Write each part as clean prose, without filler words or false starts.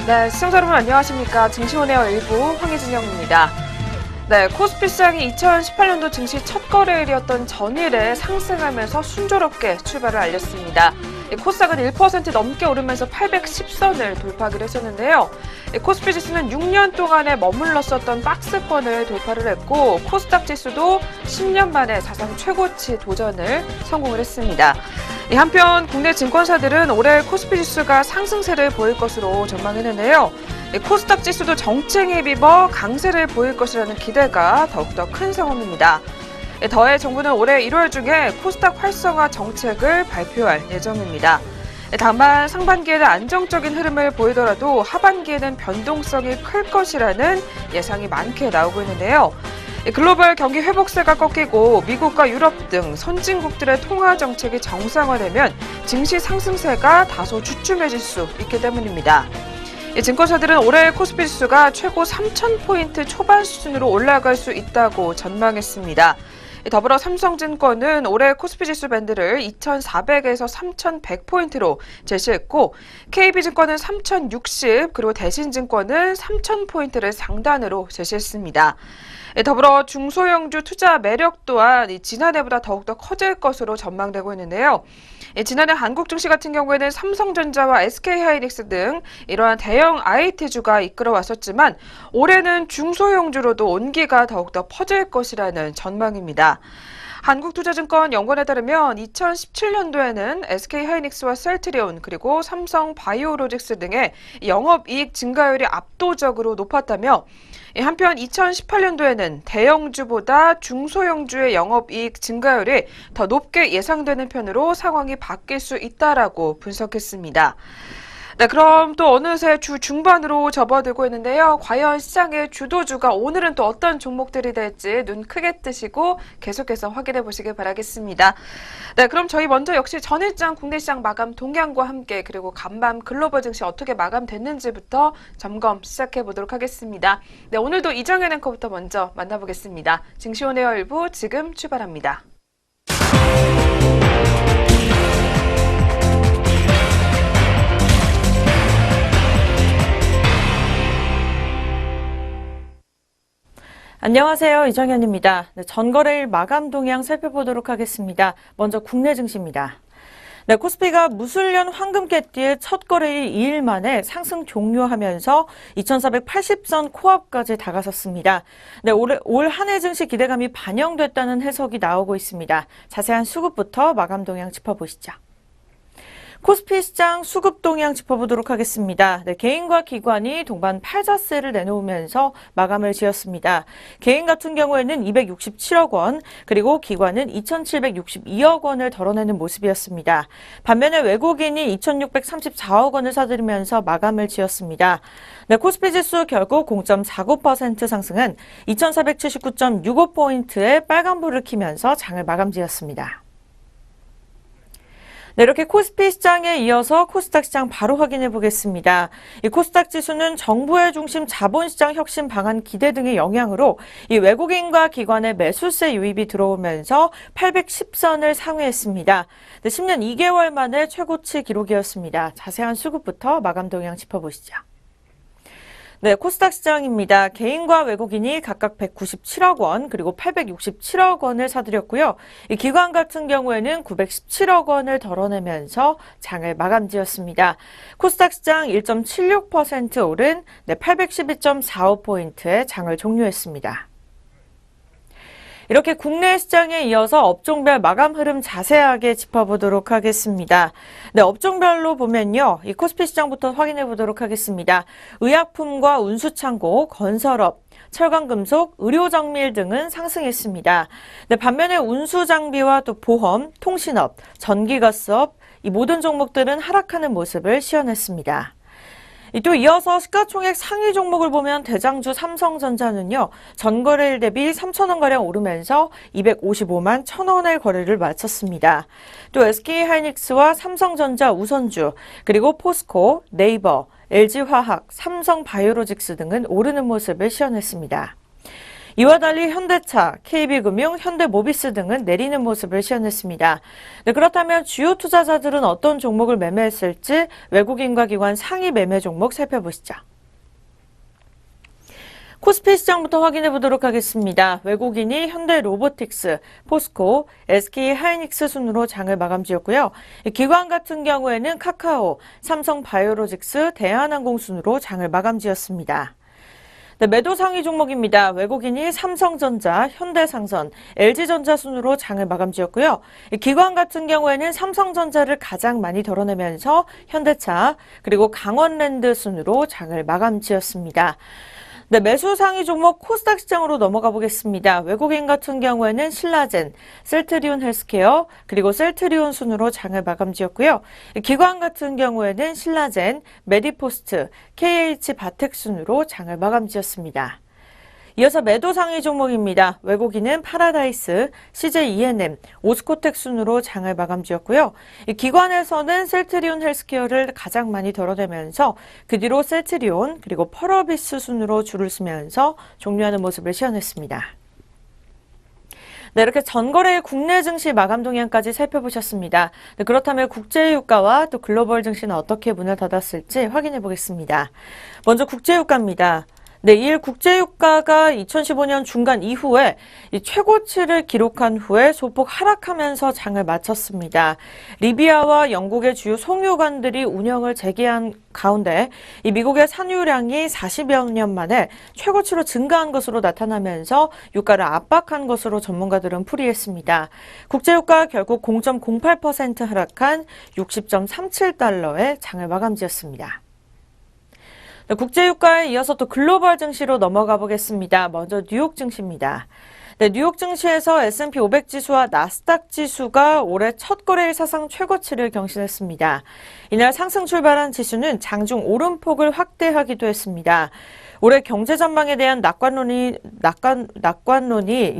네, 시청자 여러분 안녕하십니까. 증시온에어 일부 황희진영입니다. 네, 코스피 시장이 2018년도 증시 첫 거래일이었던 전일에 상승하면서 순조롭게 출발을 알렸습니다. 코스닥은 1% 넘게 오르면서 810선을 돌파하기로 했었는데요. 코스피 지수는 6년 동안에 머물렀었던 박스권을 돌파를 했고 코스닥 지수도 10년 만에 사상 최고치 도전을 성공을 했습니다. 한편 국내 증권사들은 올해 코스피 지수가 상승세를 보일 것으로 전망했는데요. 코스닥 지수도 정책에 입어 강세를 보일 것이라는 기대가 더욱더 큰 상황입니다. 더해 정부는 올해 1월 중에 코스닥 활성화 정책을 발표할 예정입니다. 다만 상반기에는 안정적인 흐름을 보이더라도 하반기에는 변동성이 클 것이라는 예상이 많게 나오고 있는데요. 글로벌 경기 회복세가 꺾이고 미국과 유럽 등 선진국들의 통화 정책이 정상화되면 증시 상승세가 다소 주춤해질 수 있기 때문입니다. 증권사들은 올해 코스피 지수가 최고 3,000포인트 초반 수준으로 올라갈 수 있다고 전망했습니다. 더불어 삼성증권은 올해 코스피 지수 밴드를 2,400에서 3,100포인트로 제시했고 KB증권은 3,060 그리고 대신증권은 3,000포인트를 상단으로 제시했습니다. 더불어 중소형주 투자 매력 또한 지난해보다 더욱더 커질 것으로 전망되고 있는데요. 지난해 한국 증시 같은 경우에는 삼성전자와 SK하이닉스 등 이러한 대형 IT주가 이끌어왔었지만 올해는 중소형주로도 온기가 더욱더 퍼질 것이라는 전망입니다. 한국투자증권 연구원에 따르면 2017년도에는 SK하이닉스와 셀트리온 그리고 삼성바이오로직스 등의 영업이익 증가율이 압도적으로 높았다며 한편 2018년도에는 대형주보다 중소형주의 영업이익 증가율이 더 높게 예상되는 편으로 상황이 바뀔 수 있다라고 분석했습니다. 네, 그럼 또 어느새 주 중반으로 접어들고 있는데요. 과연 시장의 주도주가 오늘은 또 어떤 종목들이 될지 눈 크게 뜨시고 계속해서 확인해 보시길 바라겠습니다. 네, 그럼 저희 먼저 역시 전일장 국내 시장 마감 동향과 함께 그리고 간밤 글로벌 증시 어떻게 마감됐는지부터 점검 시작해 보도록 하겠습니다. 네, 오늘도 이정현 앵커부터 먼저 만나보겠습니다. 증시온에어 일부 지금 출발합니다. 안녕하세요. 이정현입니다. 네, 전거래일 마감 동향 살펴보도록 하겠습니다. 먼저 국내 증시입니다. 네, 코스피가 무술년 황금개띠의 첫 거래일 2일 만에 상승 종료하면서 2,480선 코앞까지 다가섰습니다. 네, 올 한 해 증시 기대감이 반영됐다는 해석이 나오고 있습니다. 자세한 수급부터 마감 동향 짚어보시죠. 코스피 시장 수급 동향 짚어보도록 하겠습니다. 네, 개인과 기관이 동반 팔자세를 내놓으면서 마감을 지었습니다. 개인 같은 경우에는 267억 원, 그리고 기관은 2,762억 원을 덜어내는 모습이었습니다. 반면에 외국인이 2,634억 원을 사들이면서 마감을 지었습니다. 네, 코스피 지수 결국 0.49% 상승한 2,479.65포인트에 빨간불을 켜면서 장을 마감 지었습니다. 네, 이렇게 코스피 시장에 이어서 코스닥 시장 바로 확인해 보겠습니다. 이 코스닥 지수는 정부의 중심 자본시장 혁신 방안 기대 등의 영향으로 이 외국인과 기관의 매수세 유입이 들어오면서 810선을 상회했습니다. 네, 10년 2개월 만에 최고치 기록이었습니다. 자세한 수급부터 마감 동향 짚어보시죠. 네, 코스닥 시장입니다. 개인과 외국인이 각각 197억 원, 그리고 867억 원을 사들였고요. 이 기관 같은 경우에는 917억 원을 덜어내면서 장을 마감 지었습니다. 코스닥 시장 1.76% 오른 812.45포인트의 장을 종료했습니다. 이렇게 국내 시장에 이어서 업종별 마감 흐름 자세하게 짚어보도록 하겠습니다. 네, 업종별로 보면요. 이 코스피 시장부터 확인해 보도록 하겠습니다. 의약품과 운수창고, 건설업, 철강금속, 의료정밀 등은 상승했습니다. 네, 반면에 운수장비와 또 보험, 통신업, 전기가스업, 이 모든 종목들은 하락하는 모습을 시현했습니다. 또 이어서 시가총액 상위 종목을 보면 대장주 삼성전자는요. 전거래일 대비 3,000원가량 오르면서 255만 1,000원의 거래를 마쳤습니다. 또 SK하이닉스와 삼성전자 우선주, 그리고 포스코, 네이버, LG화학, 삼성바이오로직스 등은 오르는 모습을 시현했습니다. 이와 달리 현대차, KB금융, 현대모비스 등은 내리는 모습을 시현했습니다. 네, 그렇다면 주요 투자자들은 어떤 종목을 매매했을지 외국인과 기관 상위 매매 종목 살펴보시죠. 코스피 시장부터 확인해 보도록 하겠습니다. 외국인이 현대로보틱스, 포스코, SK하이닉스 순으로 장을 마감 지었고요. 기관 같은 경우에는 카카오, 삼성바이오로직스, 대한항공 순으로 장을 마감 지었습니다. 네, 매도 상위 종목입니다. 외국인이 삼성전자, 현대상선, LG전자 순으로 장을 마감 지었고요. 기관 같은 경우에는 삼성전자를 가장 많이 덜어내면서 현대차, 그리고 강원랜드 순으로 장을 마감 지었습니다. 네, 매수 상위 종목 코스닥 시장으로 넘어가 보겠습니다. 외국인 같은 경우에는 신라젠, 셀트리온 헬스케어, 그리고 셀트리온 순으로 장을 마감 지었고요. 기관 같은 경우에는 신라젠, 메디포스트, KH바텍 순으로 장을 마감 지었습니다. 이어서 매도 상위 종목입니다. 외국인은 파라다이스, CJ 오스코텍 순으로 장을 마감 지었고요. 기관에서는 셀트리온 헬스케어를 가장 많이 덜어내면서 그 뒤로 셀트리온 그리고 펄어비스 순으로 줄을 서면서 종료하는 모습을 시현했습니다. 네, 이렇게 전거래일 국내 증시 마감 동향까지 살펴보셨습니다. 네, 그렇다면 국제유가와 또 글로벌 증시는 어떻게 문을 닫았을지 확인해 보겠습니다. 먼저 국제유가입니다. 내일 국제유가가 2015년 중간 이후에 최고치를 기록한 후에 소폭 하락하면서 장을 마쳤습니다. 리비아와 영국의 주요 송유관들이 운영을 재개한 가운데 이 미국의 산유량이 40여 년 만에 최고치로 증가한 것으로 나타나면서 유가를 압박한 것으로 전문가들은 풀이했습니다. 국제유가가 결국 0.08% 하락한 60.37달러에 장을 마감 지었습니다. 국제유가에 이어서 또 글로벌 증시로 넘어가 보겠습니다. 먼저 뉴욕 증시입니다. 네, 뉴욕 증시에서 S&P 500 지수와 나스닥 지수가 올해 첫 거래일 사상 최고치를 경신했습니다. 이날 상승 출발한 지수는 장중 오름폭을 확대하기도 했습니다. 올해 경제 전망에 대한 낙관론이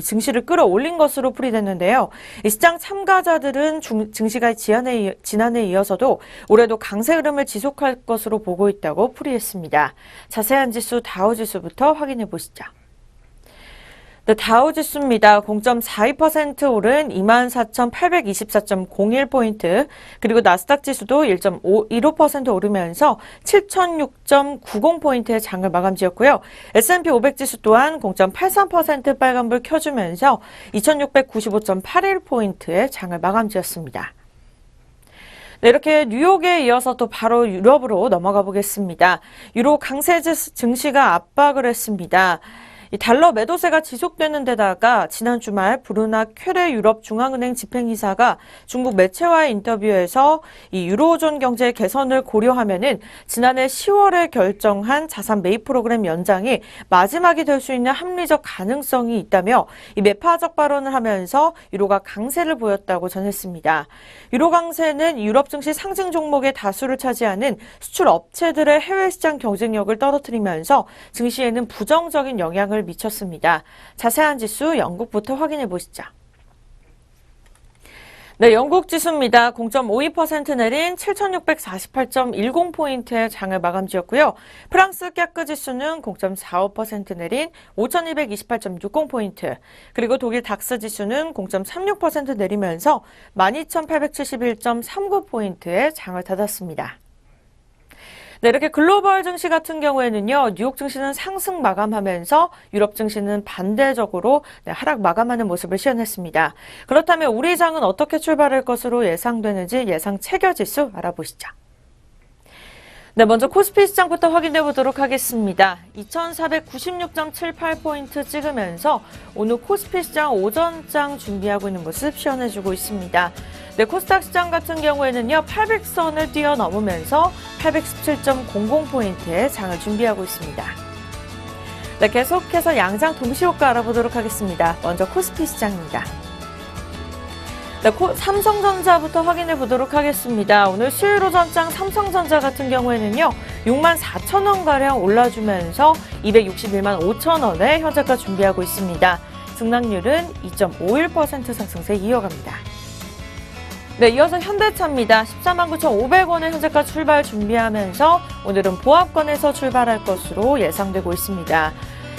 증시를 끌어올린 것으로 풀이됐는데요. 시장 참가자들은 증시가 지난해에 이어서도 올해도 강세 흐름을 지속할 것으로 보고 있다고 풀이했습니다. 자세한 지수 다우지수부터 확인해 보시죠. 네, 다우지수입니다. 0.42% 오른 24,824.01포인트, 그리고 나스닥 지수도 1.15% 오르면서 7,006.90포인트의 장을 마감 지었고요. S&P 500 지수 또한 0.83% 빨간불 켜주면서 2,695.81포인트의 장을 마감 지었습니다. 네, 이렇게 뉴욕에 이어서 또 바로 유럽으로 넘어가 보겠습니다. 유로 강세 증시가 압박을 했습니다. 이 달러 매도세가 지속되는 데다가 지난 주말 브루나 퀘레 유럽 중앙은행 집행이사가 중국 매체와의 인터뷰에서 이 유로존 경제 개선을 고려하면은 지난해 10월에 결정한 자산 매입 프로그램 연장이 마지막이 될 수 있는 합리적 가능성이 있다며 이 매파적 발언을 하면서 유로가 강세를 보였다고 전했습니다. 유로 강세는 유럽 증시 상징 종목의 다수를 차지하는 수출 업체들의 해외 시장 경쟁력을 떨어뜨리면서 증시에는 부정적인 영향을 미쳤습니다. 자세한 지수 영국부터 확인해 보시죠. 네, 영국 지수입니다. 0.52% 내린 7,648.10포인트의 장을 마감 지었고요. 프랑스 깍그 지수는 0.45% 내린 5,228.60포인트, 그리고 독일 닥스 지수는 0.36% 내리면서 12,871.39포인트의 장을 닫았습니다. 네, 이렇게 글로벌 증시 같은 경우에는요, 뉴욕 증시는 상승 마감하면서 유럽 증시는 반대적으로 하락 마감하는 모습을 시현했습니다. 그렇다면 우리 장은 어떻게 출발할 것으로 예상되는지 예상 체결 지수 알아보시죠. 네, 먼저 코스피 시장부터 확인해 보도록 하겠습니다. 2,496.78포인트 찍으면서 오늘 코스피 시장 오전장 준비하고 있는 모습 시연해주고 있습니다. 네, 코스닥 시장 같은 경우에는요, 800선을 뛰어넘으면서 817.00포인트의 장을 준비하고 있습니다. 네, 계속해서 양장 동시효과 알아보도록 하겠습니다. 먼저 코스피 시장입니다. 네, 삼성전자부터 확인해 보도록 하겠습니다. 오늘 수요일 오전장 삼성전자 같은 경우에는요, 64,000원가량 올라주면서 261만 5천원에 현재가 준비하고 있습니다. 등락률은 2.51% 상승세 이어갑니다. 네, 이어서 현대차입니다. 149,500원에 현재가 출발 준비하면서 오늘은 보합권에서 출발할 것으로 예상되고 있습니다.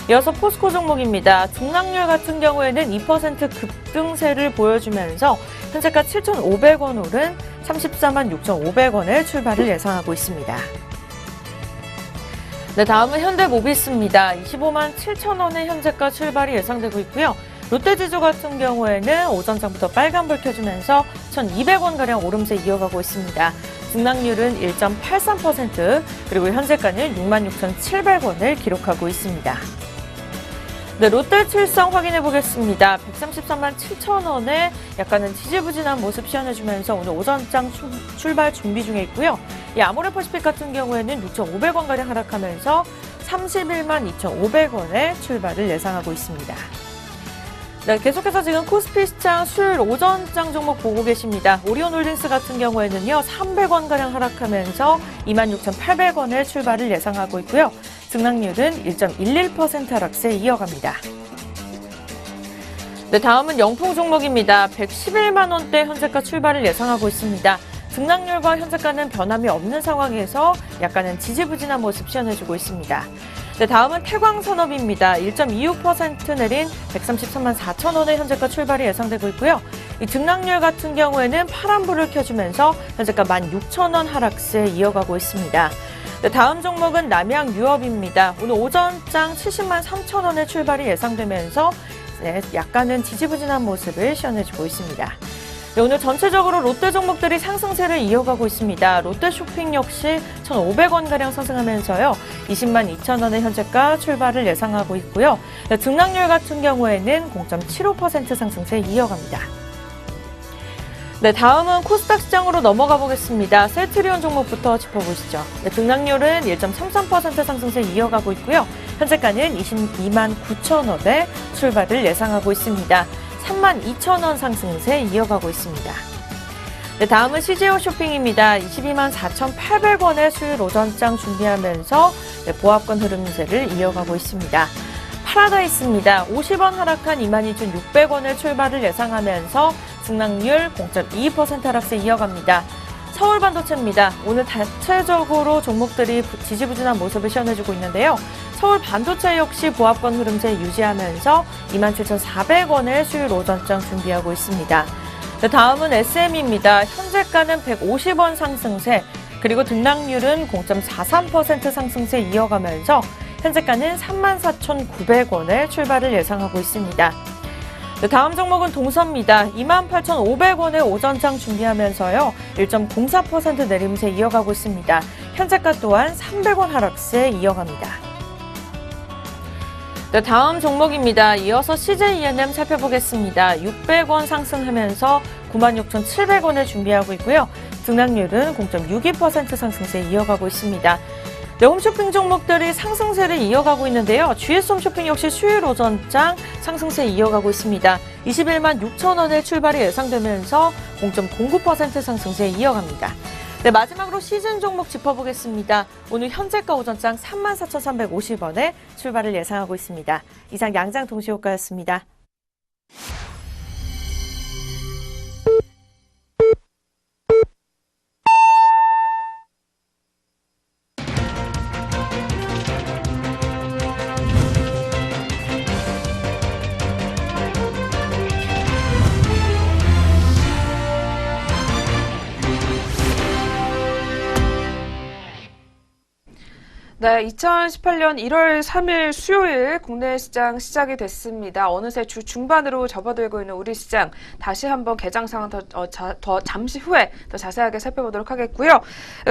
이어서 포스코 종목입니다. 등락률 같은 경우에는 2% 급등세를 보여주면서 현재가 7,500원 오른 34만 6,500원의 출발을 예상하고 있습니다. 네, 다음은 현대모비스입니다. 25만 7천원의 현재가 출발이 예상되고 있고요. 롯데지주 같은 경우에는 오전장부터 빨간불 켜주면서 1,200원가량 오름세 이어가고 있습니다. 등락률은 1.83%, 그리고 현재가는 66,700원을 기록하고 있습니다. 네, 롯데칠성 확인해 보겠습니다. 133만 7천원에 약간은 지지부진한 모습 시연해주면서 오늘 오전장 출발 준비 중에 있고요. 이 아모레퍼시픽 같은 경우에는 6,500원가량 하락하면서 31만 2,500원에 출발을 예상하고 있습니다. 네, 계속해서 지금 코스피 시장 수요일 오전장 종목 보고 계십니다. 오리온홀딩스 같은 경우에는요, 300원가량 하락하면서 26,800원에 출발을 예상하고 있고요. 등락률은 1.11% 하락세 이어갑니다. 네, 다음은 영풍 종목입니다. 111만 원대 현재가 출발을 예상하고 있습니다. 등락률과 현재가는 변함이 없는 상황에서 약간은 지지부진한 모습 시연해주고 있습니다. 네, 다음은 태광산업입니다. 1.26% 내린 133만 4천 원의 현재가 출발이 예상되고 있고요. 이 등락률 같은 경우에는 파란불을 켜주면서 현재가 16,000원 하락세 이어가고 있습니다. 네, 다음 종목은 남양유업입니다. 오늘 오전장 70만 3천 원의 출발이 예상되면서 약간은 지지부진한 모습을 시연해주고 있습니다. 네, 오늘 전체적으로 롯데 종목들이 상승세를 이어가고 있습니다. 롯데쇼핑 역시 1,500원가량 상승하면서요. 20만 2천 원의 현재가 출발을 예상하고 있고요. 네, 등락률 같은 경우에는 0.75% 상승세 이어갑니다. 네, 다음은 코스닥 시장으로 넘어가 보겠습니다. 셀트리온 종목부터 짚어보시죠. 네, 등락률은 1.33% 상승세 이어가고 있고요. 현재가는 22만 9천 원에 출발을 예상하고 있습니다. 3만 2천 원 상승세 이어가고 있습니다. 네, 다음은 CJO 쇼핑입니다. 22만 4,800원의 수요일 오전장 준비하면서 보합권 흐름세를 이어가고 있습니다. 파라다이스입니다. 50원 하락한 22,600원의 출발을 예상하면서 등락률 0.22% 하락세 이어갑니다. 서울반도체입니다. 오늘 대체적으로 종목들이 지지부진한 모습을 시연해주고 있는데요. 서울반도체 역시 보합권 흐름세 유지하면서 27,400원의 수요일 오전장 준비하고 있습니다. 네, 다음은 SM입니다. 현재가는 150원 상승세, 그리고 등락률은 0.43% 상승세 이어가면서 현재가는 34,900원의 출발을 예상하고 있습니다. 네, 다음 종목은 동서입니다. 28,500원의 오전장 준비하면서요. 1.04% 내림세 이어가고 있습니다. 현재가 또한 300원 하락세 이어갑니다. 네, 다음 종목입니다. 이어서 CJENM 살펴보겠습니다. 600원 상승하면서 96,700원을 준비하고 있고요. 등락률은 0.62% 상승세 이어가고 있습니다. 네, 홈쇼핑 종목들이 상승세를 이어가고 있는데요. GS 홈쇼핑 역시 수요일 오전장 상승세 이어가고 있습니다. 21만 6천 원의 출발이 예상되면서 0.09% 상승세 이어갑니다. 네, 마지막으로 시즌 종목 짚어보겠습니다. 오늘 현재가 오전장 34,350원에 출발을 예상하고 있습니다. 이상 양장 동시효과였습니다. 네, 2018년 1월 3일 수요일 국내 시장 시작이 됐습니다. 어느새 주 중반으로 접어들고 있는 우리 시장 다시 한번 개장 상황 더 잠시 후에 더 자세하게 살펴보도록 하겠고요.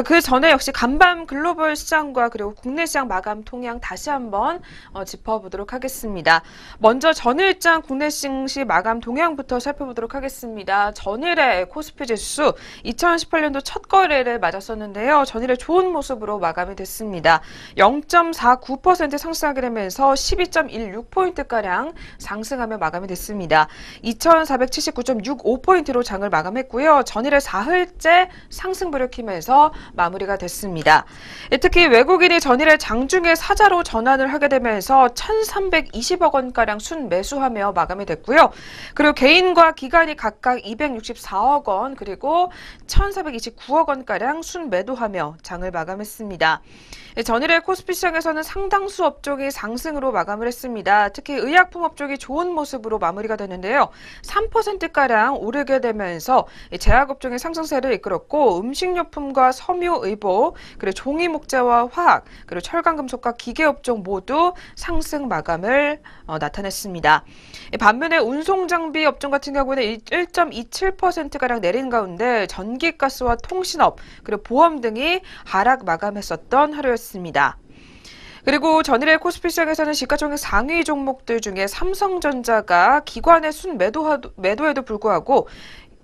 그 전에 역시 간밤 글로벌 시장과 그리고 국내 시장 마감 통향 다시 한번 짚어보도록 하겠습니다. 먼저 전일장 국내 증시 마감 동향부터 살펴보도록 하겠습니다. 전일의 코스피 지수 2018년도 첫 거래를 맞았었는데요. 전일에 좋은 모습으로 마감이 됐습니다. 0.49% 상승하게 되면서 12.16포인트가량 상승하며 마감이 됐습니다. 2479.65포인트로 장을 마감했고요. 전일에 사흘째 상승부를 키면서 마무리가 됐습니다. 특히 외국인이 전일에 장중에 사자로 전환을 하게 되면서 1,320억 원가량 순매수하며 마감이 됐고요. 그리고 개인과 기관이 각각 264억 원 그리고 1,429억 원가량 순매도하며 장을 마감했습니다. 전일에 전일의 코스피 시장에서는 상당수 업종이 상승으로 마감을 했습니다. 특히 의약품 업종이 좋은 모습으로 마무리가 되는데요. 3%가량 오르게 되면서 제약업종의 상승세를 이끌었고 음식료품과 섬유의복, 그리고 종이목재와 화학, 그리고 철강금속과 기계업종 모두 상승 마감을 나타냈습니다. 반면에 운송장비 업종 같은 경우는 1.27%가량 내린 가운데 전기가스와 통신업, 그리고 보험 등이 하락 마감했었던 하루였습니다. 그리고 전일의 코스피 시장에서는 시가총액 상위 종목들 중에 삼성전자가 기관의 매도에도 불구하고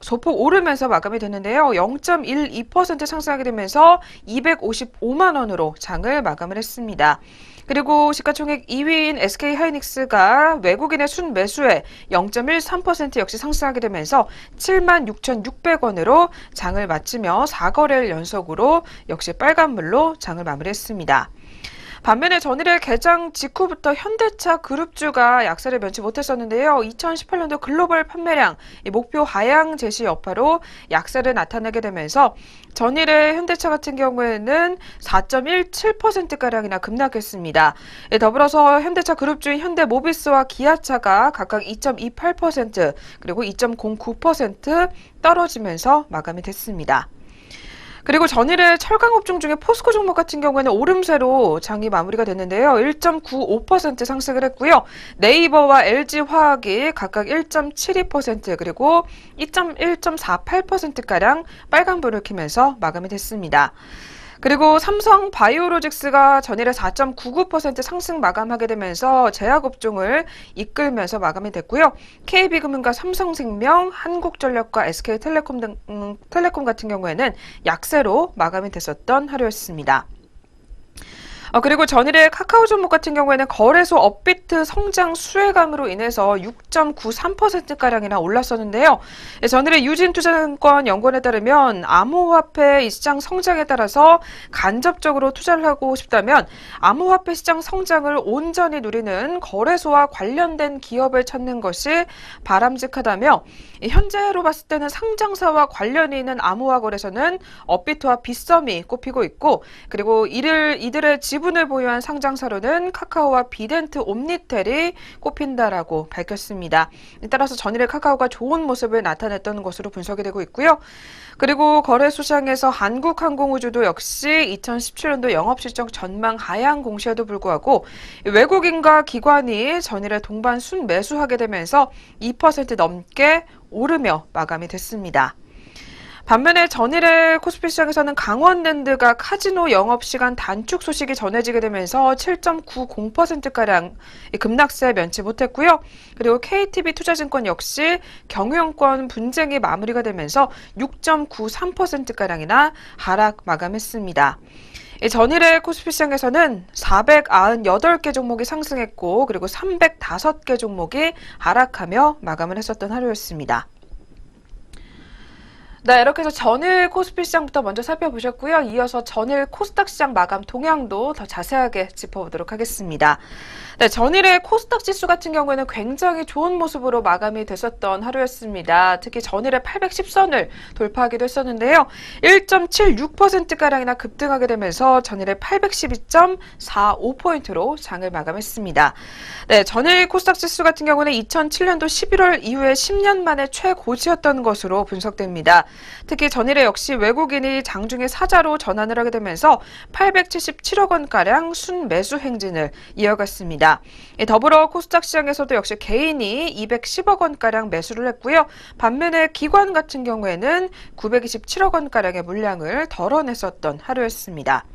소폭 오르면서 마감이 됐는데요. 0.12% 상승하게 되면서 255만 원으로 장을 마감을 했습니다. 그리고 시가총액 2위인 SK하이닉스가 외국인의 순매수에 0.13% 역시 상승하게 되면서 76,600원으로 장을 마치며 4거래일 연속으로 역시 빨간불로 장을 마무리했습니다. 반면에 전일의 개장 직후부터 현대차 그룹주가 약세를 면치 못했었는데요. 2018년도 글로벌 판매량 목표 하향 제시 여파로 약세를 나타내게 되면서 전일의 현대차 같은 경우에는 4.17%가량이나 급락했습니다. 더불어서 현대차 그룹주인 현대모비스와 기아차가 각각 2.28% 그리고 2.09% 떨어지면서 마감이 됐습니다. 그리고 전일의 철강업종 중에 포스코 종목 같은 경우에는 오름세로 장이 마무리가 됐는데요. 1.95% 상승을 했고요. 네이버와 LG화학이 각각 1.72% 그리고 1.48%가량 빨간불을 켜면서 마감이 됐습니다. 그리고 삼성 바이오로직스가 전일에 4.99% 상승 마감하게 되면서 제약업종을 이끌면서 마감이 됐고요. KB금융과 삼성생명, 한국전력과 SK텔레콤 텔레콤 같은 경우에는 약세로 마감이 됐었던 하루였습니다. 그리고 전일의 카카오 종목 같은 경우에는 거래소 업비트 성장 수혜감으로 인해서 6.93%가량이나 올랐었는데요. 전일의 유진투자증권 연구원에 따르면 암호화폐 시장 성장에 따라서 간접적으로 투자를 하고 싶다면 암호화폐 시장 성장을 온전히 누리는 거래소와 관련된 기업을 찾는 것이 바람직하다며 현재로 봤을 때는 상장사와 관련이 있는 암호화 거래소는 업비트와 빗썸이 꼽히고 있고 그리고 이들의 지분을 보유한 상장사로는 카카오와 비덴트 옴니텔이 꼽힌다라고 밝혔습니다. 따라서 전일의 카카오가 좋은 모습을 나타냈던 것으로 분석이 되고 있고요. 그리고 거래소장에서 한국항공우주도 역시 2017년도 영업실적 전망 하향 공시에도 불구하고 외국인과 기관이 전일에 동반 순매수하게 되면서 2% 넘게 오르며 마감이 됐습니다. 반면에 전일의 코스피 시장에서는 강원랜드가 카지노 영업시간 단축 소식이 전해지게 되면서 7.90%가량 급락세 면치 못했고요. 그리고 KTB투자증권 역시 경영권 분쟁이 마무리가 되면서 6.93%가량이나 하락 마감했습니다. 전일의 코스피 시장에서는 498개 종목이 상승했고 그리고 305개 종목이 하락하며 마감을 했었던 하루였습니다. 네, 이렇게 해서 전일 코스피 시장부터 먼저 살펴보셨고요. 이어서 전일 코스닥 시장 마감 동향도 더 자세하게 짚어보도록 하겠습니다. 네, 전일의 코스닥 지수 같은 경우에는 굉장히 좋은 모습으로 마감이 됐었던 하루였습니다. 특히 전일의 810선을 돌파하기도 했었는데요. 1.76%가량이나 급등하게 되면서 전일의 812.45포인트로 장을 마감했습니다. 네, 전일 코스닥 지수 같은 경우는 2007년도 11월 이후에 10년 만에 최고치였던 것으로 분석됩니다. 특히 전일에 역시 외국인이 장중에 사자로 전환을 하게 되면서 877억 원가량 순매수 행진을 이어갔습니다. 더불어 코스닥 시장에서도 역시 개인이 210억 원가량 매수를 했고요. 반면에 기관 같은 경우에는 927억 원가량의 물량을 덜어냈었던 하루였습니다.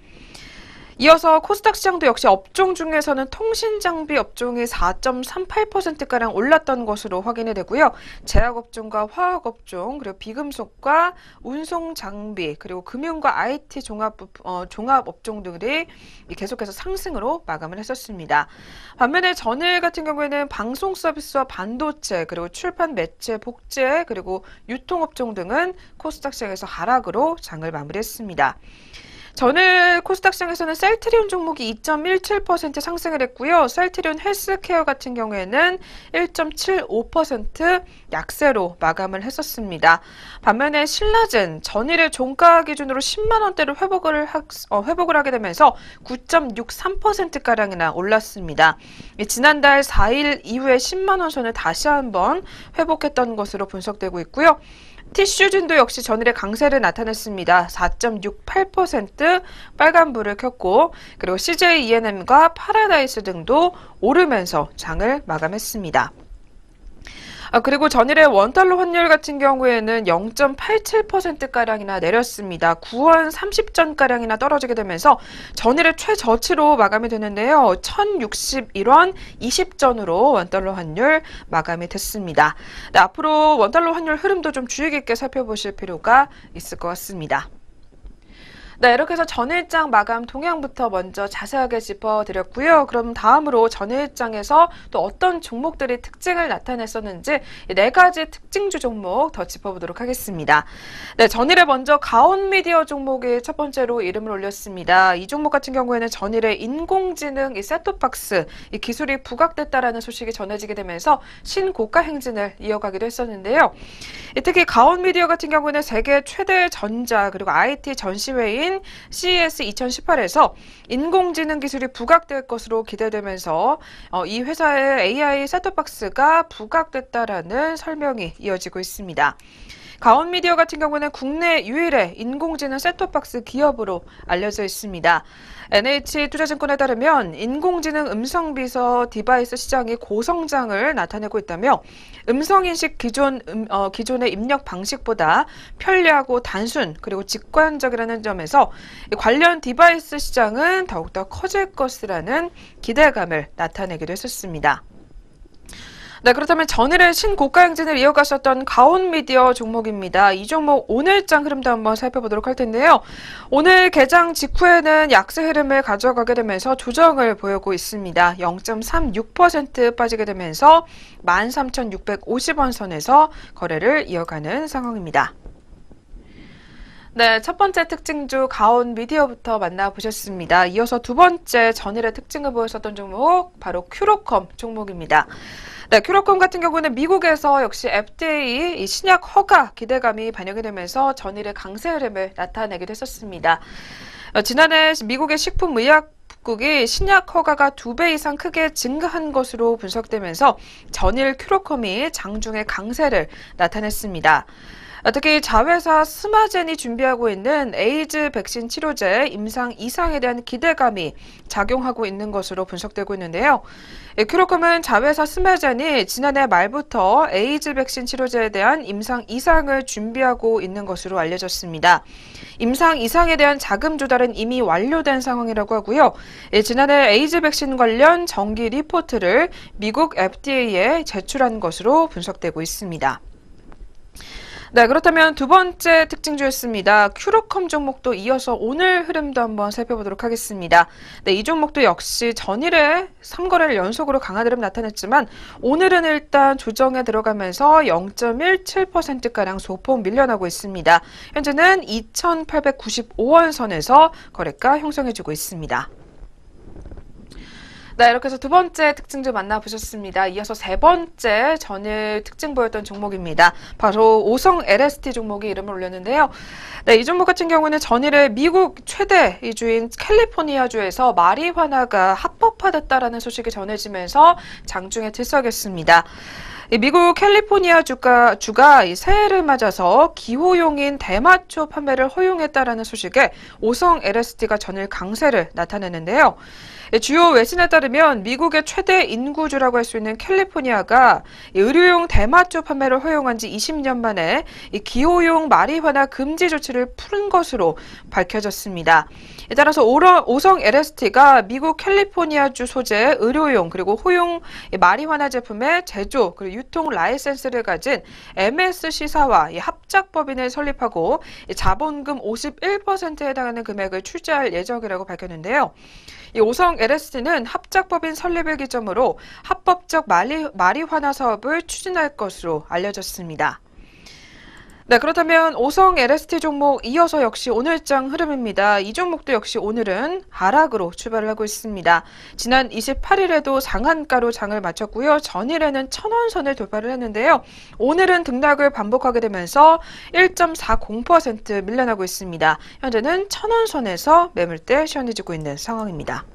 이어서 코스닥 시장도 역시 업종 중에서는 통신장비 업종이 4.38%가량 올랐던 것으로 확인이 되고요. 제약업종과 화학업종, 그리고 비금속과 운송장비, 그리고 금융과 IT 종합업종 등들이 계속해서 상승으로 마감을 했었습니다. 반면에 전일 같은 경우에는 방송 서비스와 반도체, 그리고 출판 매체, 복제, 그리고 유통업종 등은 코스닥 시장에서 하락으로 장을 마무리했습니다. 전일 코스닥 시장에서는 셀트리온 종목이 2.17% 상승을 했고요. 셀트리온 헬스케어 같은 경우에는 1.75% 약세로 마감을 했었습니다. 반면에 신라젠 전일의 종가 기준으로 10만 원대를 회복을 하게 되면서 9.63%가량이나 올랐습니다. 지난달 4일 이후에 10만 원 선을 다시 한번 회복했던 것으로 분석되고 있고요. 티슈진도 역시 전일의 강세를 나타냈습니다. 4.68% 빨간불을 켰고, 그리고 CJ E&M과 파라다이스 등도 오르면서 장을 마감했습니다. 그리고 전일의 원달러 환율 같은 경우에는 0.87%가량이나 내렸습니다. 9원 30전가량이나 떨어지게 되면서 전일의 최저치로 마감이 되는데요. 1061원 20전으로 원달러 환율 마감이 됐습니다. 네, 앞으로 원달러 환율 흐름도 좀 주의 깊게 살펴보실 필요가 있을 것 같습니다. 네, 이렇게 해서 전일장 마감 동향부터 먼저 자세하게 짚어드렸고요. 그럼 다음으로 전일장에서 또 어떤 종목들이 특징을 나타냈었는지 네 가지 특징주 종목 더 짚어보도록 하겠습니다. 네, 전일에 먼저 가온미디어 종목이 첫 번째로 이름을 올렸습니다. 이 종목 같은 경우에는 전일에 인공지능 이 셋톱박스 이 기술이 부각됐다라는 소식이 전해지게 되면서 신고가 행진을 이어가기도 했었는데요. 특히 가온미디어 같은 경우는 세계 최대 전자 그리고 IT 전시회인 CES 2018에서 인공지능 기술이 부각될 것으로 기대되면서 이 회사의 AI 셋톱박스가 부각됐다라는 설명이 이어지고 있습니다. 가온미디어 같은 경우는 국내 유일의 인공지능 셋톱박스 기업으로 알려져 있습니다. NH투자증권에 따르면 인공지능 음성비서 디바이스 시장이 고성장을 나타내고 있다며 음성인식 기존의 입력 방식보다 편리하고 단순 그리고 직관적이라는 점에서 관련 디바이스 시장은 더욱더 커질 것이라는 기대감을 나타내기도 했었습니다. 네, 그렇다면 전일의 신고가 행진을 이어갔었던 가온미디어 종목입니다. 이 종목 오늘장 흐름도 한번 살펴보도록 할 텐데요. 오늘 개장 직후에는 약세 흐름을 가져가게 되면서 조정을 보이고 있습니다. 0.36% 빠지게 되면서 13,650원 선에서 거래를 이어가는 상황입니다. 네, 첫 번째 특징주 가온미디어부터 만나보셨습니다. 이어서 두 번째 전일의 특징을 보였었던 종목 바로 큐로컴 종목입니다. 네, 큐로컴 같은 경우는 미국에서 역시 FDA 신약 허가 기대감이 반영이 되면서 전일의 강세 흐름을 나타내기도 했었습니다. 지난해 미국의 식품의약국이 신약 허가가 2배 이상 크게 증가한 것으로 분석되면서 전일 큐로컴이 장중에 강세를 나타냈습니다. 특히 자회사 스마젠이 준비하고 있는 에이즈 백신 치료제 임상 2상에 대한 기대감이 작용하고 있는 것으로 분석되고 있는데요. 큐로컴은 자회사 스마젠이 지난해 말부터 에이즈 백신 치료제에 대한 임상 2상을 준비하고 있는 것으로 알려졌습니다. 임상 2상에 대한 자금 조달은 이미 완료된 상황이라고 하고요. 지난해 에이즈 백신 관련 정기 리포트를 미국 FDA에 제출한 것으로 분석되고 있습니다. 네, 그렇다면 두 번째 특징주였습니다. 큐로컴 종목도 이어서 오늘 흐름도 한번 살펴보도록 하겠습니다. 네, 이 종목도 역시 전일에 3거래를 연속으로 강한 흐름 나타냈지만 오늘은 일단 조정에 들어가면서 0.17%가량 소폭 밀려나고 있습니다. 현재는 2,895원 선에서 거래가 형성해주고 있습니다. 네, 이렇게 해서 두 번째 특징주 만나보셨습니다. 이어서 세 번째 전일 특징 보였던 종목입니다. 바로 오성 LST 종목이 이름을 올렸는데요. 네, 이 종목 같은 경우는 전일에 미국 최대 이주인 캘리포니아주에서 마리화나가 합법화됐다라는 소식이 전해지면서 장중에 들썩였습니다. 미국 캘리포니아 주가 새해를 맞아서 기호용인 대마초 판매를 허용했다라는 소식에 오성 LST가 전일 강세를 나타내는데요. 주요 외신에 따르면 미국의 최대 인구주라고 할 수 있는 캘리포니아가 의료용 대마초 판매를 허용한 지 20년 만에 기호용 마리화나 금지 조치를 푸는 것으로 밝혀졌습니다. 따라서 오성 LST가 미국 캘리포니아주 소재 의료용 그리고 호용 마리화나 제품의 제조 그리고 유통 라이센스를 가진 MSC사와 합작법인을 설립하고 자본금 51%에 해당하는 금액을 출자할 예정이라고 밝혔는데요. 이 오성 LST는 합작법인 설립을 기점으로 합법적 마리화나 사업을 추진할 것으로 알려졌습니다. 네, 그렇다면 오성 LST 종목 이어서 역시 오늘장 흐름입니다. 이 종목도 역시 오늘은 하락으로 출발을 하고 있습니다. 지난 28일에도 상한가로 장을 마쳤고요. 전일에는 1,000원 선을 돌파를 했는데요. 오늘은 등락을 반복하게 되면서 1.40% 밀려나고 있습니다. 현재는 1,000원 선에서 매물대 시원해지고 있는 상황입니다.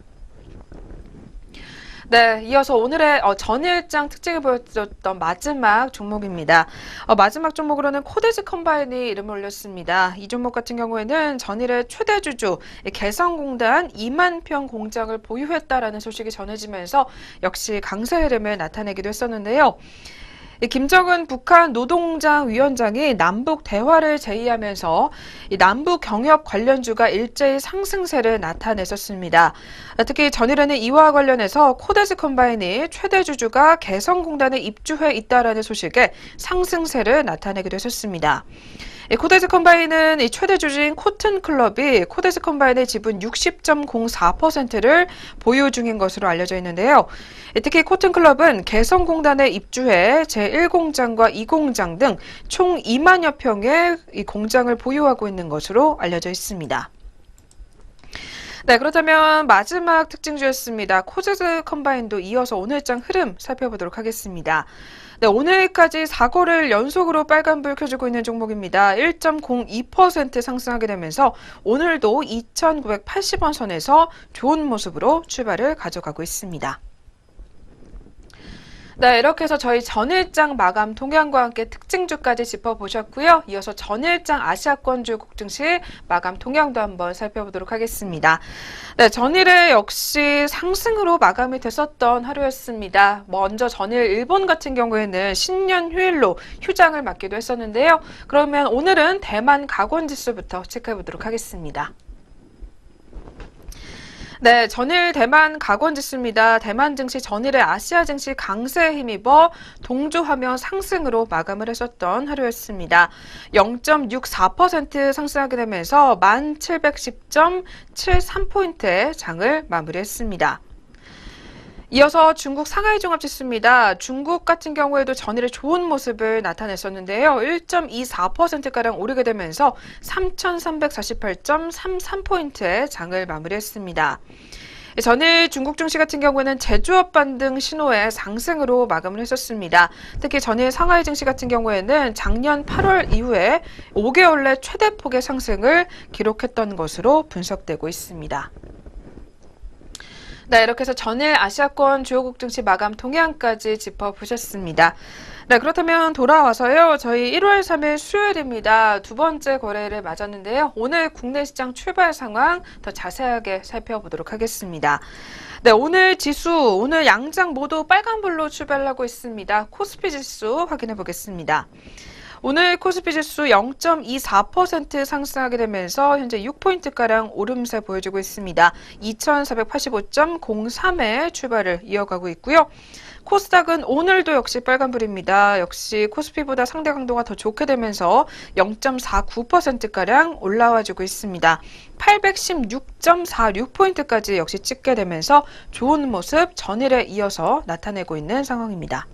네, 이어서 오늘의 전일장 특징을 보여줬던 마지막 종목입니다. 마지막 종목으로는 코데즈 컴바인이 이름을 올렸습니다. 이 종목 같은 경우에는 전일의 최대 주주 개성공단 2만 평 공장을 보유했다라는 소식이 전해지면서 역시 강세 흐름을 나타내기도 했었는데요. 김정은 북한 노동당 위원장이 남북 대화를 제의하면서 남북 경협 관련주가 일제히 상승세를 나타냈었습니다. 특히 전일에는 이와 관련해서 코데즈 컴바인이 최대 주주가 개성공단에 입주해 있다라는 소식에 상승세를 나타내기도 했었습니다. 코데즈 컴바인은 이 최대 주주인 코튼클럽이 코데즈 컴바인의 지분 60.04%를 보유 중인 것으로 알려져 있는데요. 특히 코튼클럽은 개성공단에 입주해 제1공장과 2공장 등 총 2만여 평의 이 공장을 보유하고 있는 것으로 알려져 있습니다. 네, 그렇다면 마지막 특징주였습니다. 코데즈 컴바인도 이어서 오늘장 흐름 살펴보도록 하겠습니다. 네, 오늘까지 4거래일 연속으로 빨간불 켜주고 있는 종목입니다. 1.02% 상승하게 되면서 오늘도 2,980원 선에서 좋은 모습으로 출발을 가져가고 있습니다. 네, 이렇게 해서 저희 전일장 마감 동향과 함께 특징주까지 짚어보셨고요. 이어서 전일장 아시아권주 국증시 마감 동향도 한번 살펴보도록 하겠습니다. 네, 전일에 역시 상승으로 마감이 됐었던 하루였습니다. 먼저 전일 일본 같은 경우에는 신년 휴일로 휴장을 맞기도 했었는데요. 그러면 오늘은 대만 가권지수부터 체크해보도록 하겠습니다. 네, 전일 대만 가권지수입니다. 대만 증시 전일에 아시아 증시 강세에 힘입어 동조하며 상승으로 마감을 했었던 하루였습니다. 0.64% 상승하게 되면서 1710.73포인트의 장을 마무리했습니다. 이어서 중국 상하이 종합지수입니다. 중국 같은 경우에도 전일에 좋은 모습을 나타냈었는데요. 1.24%가량 오르게 되면서 3,348.33포인트의 장을 마무리했습니다. 전일 중국 증시 같은 경우에는 제조업 반등 신호의 상승으로 마감을 했었습니다. 특히 전일 상하이 증시 같은 경우에는 작년 8월 이후에 5개월 내 최대 폭의 상승을 기록했던 것으로 분석되고 있습니다. 네, 이렇게 해서 전일 아시아권 주요국 증시 마감 동향까지 짚어보셨습니다. 네, 그렇다면 돌아와서요. 저희 1월 3일 수요일입니다. 두 번째 거래일을 맞았는데요. 오늘 국내 시장 출발 상황 더 자세하게 살펴보도록 하겠습니다. 네, 오늘 지수, 오늘 양장 모두 빨간불로 출발을 하고 있습니다. 코스피 지수 확인해 보겠습니다. 오늘 코스피 지수 0.24% 상승하게 되면서 현재 6포인트가량 오름세 보여주고 있습니다. 2,485.03에 출발을 이어가고 있고요. 코스닥은 오늘도 역시 빨간불입니다. 역시 코스피보다 상대 강도가 더 좋게 되면서 0.49%가량 올라와주고 있습니다. 816.46포인트까지 역시 찍게 되면서 좋은 모습 전일에 이어서 나타내고 있는 상황입니다.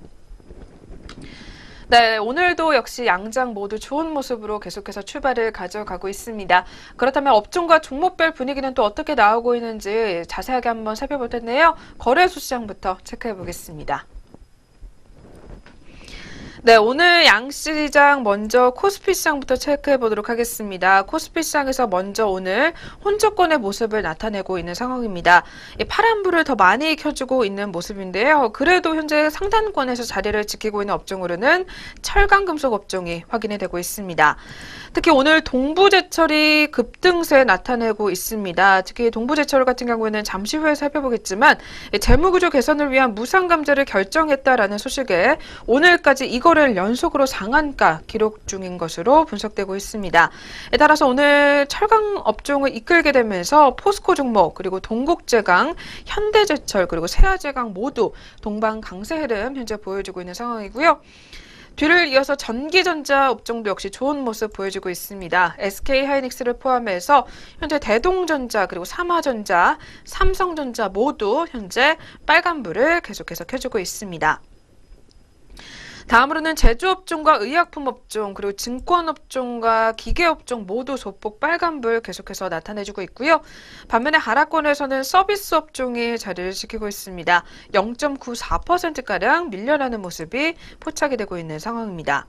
네, 오늘도 역시 양장 모두 좋은 모습으로 계속해서 출발을 가져가고 있습니다. 그렇다면 업종과 종목별 분위기는 또 어떻게 나오고 있는지 자세하게 한번 살펴볼 텐데요. 거래소 시장부터 체크해 보겠습니다. 네, 오늘 양시장 먼저 코스피 시장부터 체크해 보도록 하겠습니다. 코스피 시장에서 먼저 오늘 혼조권의 모습을 나타내고 있는 상황입니다. 파란불을 더 많이 켜주고 있는 모습인데요. 그래도 현재 상단권에서 자리를 지키고 있는 업종으로는 철강금속 업종이 확인이 되고 있습니다. 특히 오늘 동부제철이 급등세 나타내고 있습니다. 특히 동부제철 같은 경우에는 잠시 후에 살펴보겠지만 재무구조 개선을 위한 무상감자를 결정했다라는 소식에 오늘까지 이거를 연속으로 상한가 기록 중인 것으로 분석되고 있습니다. 따라서 오늘 철강 업종을 이끌게 되면서 포스코 종목 그리고 동국제강, 현대제철 그리고 세아제강 모두 동반 강세 흐름 현재 보여주고 있는 상황이고요. 뒤를 이어서 전기전자 업종도 역시 좋은 모습 보여주고 있습니다. SK하이닉스를 포함해서 현재 대동전자 그리고 삼화전자, 삼성전자 모두 현재 빨간불을 계속해서 켜주고 있습니다. 다음으로는 제조업종과 의약품업종, 그리고 증권업종과 기계업종 모두 소폭 빨간불 계속해서 나타내주고 있고요. 반면에 하락권에서는 서비스업종이 자리를 지키고 있습니다. 0.94%가량 밀려나는 모습이 포착이 되고 있는 상황입니다.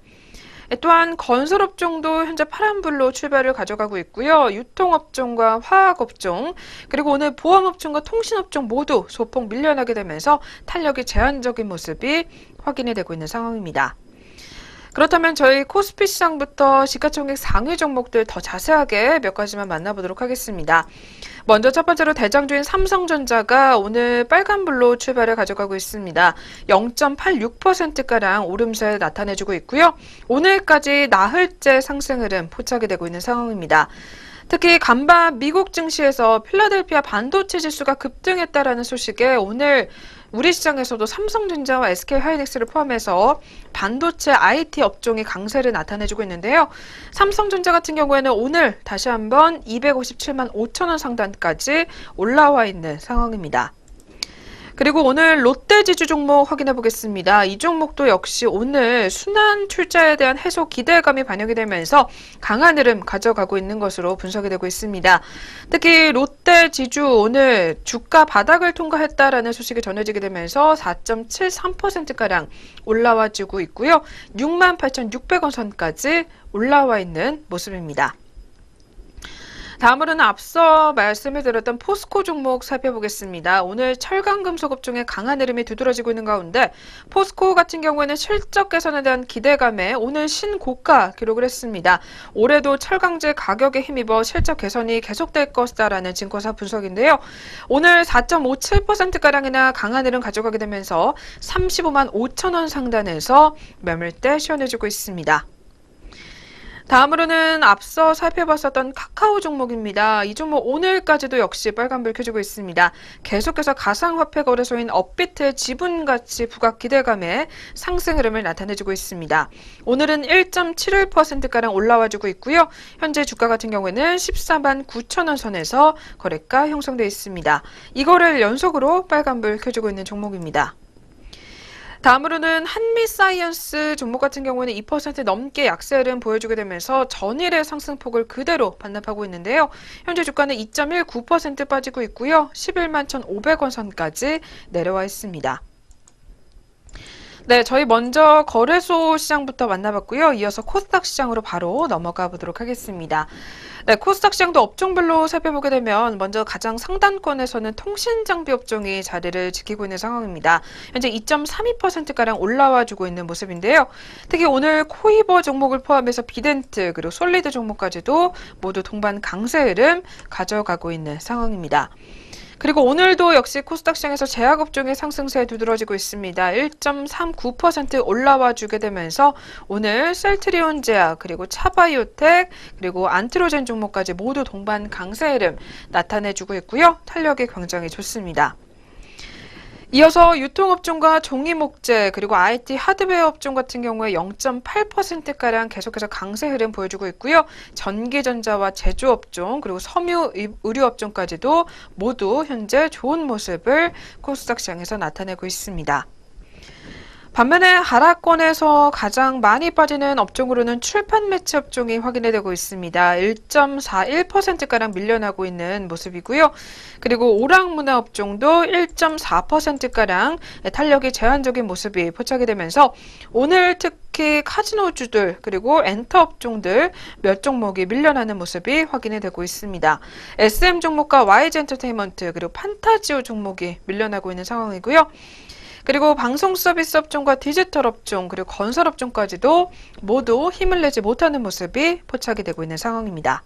또한 건설업종도 현재 파란불로 출발을 가져가고 있고요. 유통업종과 화학업종, 그리고 오늘 보험업종과 통신업종 모두 소폭 밀려나게 되면서 탄력이 제한적인 모습이 확인이 되고 있는 상황입니다. 그렇다면 저희 코스피 시장부터 시가총액 상위 종목들 더 자세하게 몇 가지만 만나보도록 하겠습니다. 먼저 첫 번째로 대장주인 삼성전자가 오늘 빨간불로 출발을 가져가고 있습니다. 0.86%가량 오름세 나타내주고 있고요. 오늘까지 나흘째 상승 흐름 포착이 되고 있는 상황입니다. 특히 간밤 미국 증시에서 필라델피아 반도체 지수가 급등했다라는 소식에 오늘 우리 시장에서도 삼성전자와 SK하이닉스를 포함해서 반도체 IT 업종이 강세를 나타내주고 있는데요. 삼성전자 같은 경우에는 오늘 다시 한번 257만 5천 원 상단까지 올라와 있는 상황입니다. 그리고 오늘 롯데지주 종목 확인해 보겠습니다. 이 종목도 역시 오늘 순환 출자에 대한 해소 기대감이 반영이 되면서 강한 흐름 가져가고 있는 것으로 분석이 되고 있습니다. 특히 롯데지주 오늘 주가 바닥을 통과했다라는 소식이 전해지게 되면서 4.73%가량 올라와주고 있고요. 68,600원 선까지 올라와 있는 모습입니다. 다음으로는 앞서 말씀을 드렸던 포스코 종목 살펴보겠습니다. 오늘 철강금속 업종의 강한 흐름이 두드러지고 있는 가운데 포스코 같은 경우에는 실적 개선에 대한 기대감에 오늘 신고가 기록을 했습니다. 올해도 철강제 가격에 힘입어 실적 개선이 계속될 것이다라는 증권사 분석인데요. 오늘 4.57%가량이나 강한 흐름 가져가게 되면서 35만 5천 원 상단에서 매물대 시원해지고 있습니다. 다음으로는 앞서 살펴봤었던 카카오 종목입니다. 이 종목 오늘까지도 역시 빨간불 켜지고 있습니다. 계속해서 가상화폐 거래소인 업비트의 지분가치 부각 기대감에 상승 흐름을 나타내주고 있습니다. 오늘은 1.71%가량 올라와주고 있고요. 현재 주가 같은 경우에는 14만 9천 원 선에서 거래가 형성되어 있습니다. 이거를 연속으로 빨간불 켜주고 있는 종목입니다. 다음으로는 한미사이언스 종목 같은 경우는 2% 넘게 약세 흐름 보여주게 되면서 전일의 상승폭을 그대로 반납하고 있는데요. 현재 주가는 2.19% 빠지고 있고요. 11만 1,500원 선까지 내려와 있습니다. 네, 저희 먼저 거래소 시장부터 만나봤고요. 이어서 코스닥 시장으로 바로 넘어가 보도록 하겠습니다. 네, 코스닥 시장도 업종별로 살펴보게 되면 먼저 가장 상단권에서는 통신장비 업종이 자리를 지키고 있는 상황입니다. 현재 2.32%가량 올라와주고 있는 모습인데요. 특히 오늘 코이버 종목을 포함해서 비덴트 그리고 솔리드 종목까지도 모두 동반 강세 흐름 가져가고 있는 상황입니다. 그리고 오늘도 역시 코스닥 시장에서 제약업종의 상승세 두드러지고 있습니다. 1.39% 올라와 주게 되면서 오늘 셀트리온 제약, 그리고 차바이오텍, 그리고 안트로젠 종목까지 모두 동반 강세 흐름 나타내주고 있고요. 탄력이 굉장히 좋습니다. 이어서 유통업종과 종이목재 그리고 IT 하드웨어 업종 같은 경우에 0.8%가량 계속해서 강세 흐름 보여주고 있고요. 전기전자와 제조업종 그리고 섬유 의료업종까지도 모두 현재 좋은 모습을 코스닥 시장에서 나타내고 있습니다. 반면에 하락권에서 가장 많이 빠지는 업종으로는 출판 매체 업종이 확인이 되고 있습니다. 1.41%가량 밀려나고 있는 모습이고요. 그리고 오락문화 업종도 1.4%가량 탄력이 제한적인 모습이 포착이 되면서 오늘 특히 카지노주들 그리고 엔터 업종들 몇 종목이 밀려나는 모습이 확인이 되고 있습니다. SM 종목과 YG 엔터테인먼트 그리고 판타지오 종목이 밀려나고 있는 상황이고요. 그리고 방송 서비스 업종과 디지털 업종 그리고 건설 업종까지도 모두 힘을 내지 못하는 모습이 포착이 되고 있는 상황입니다.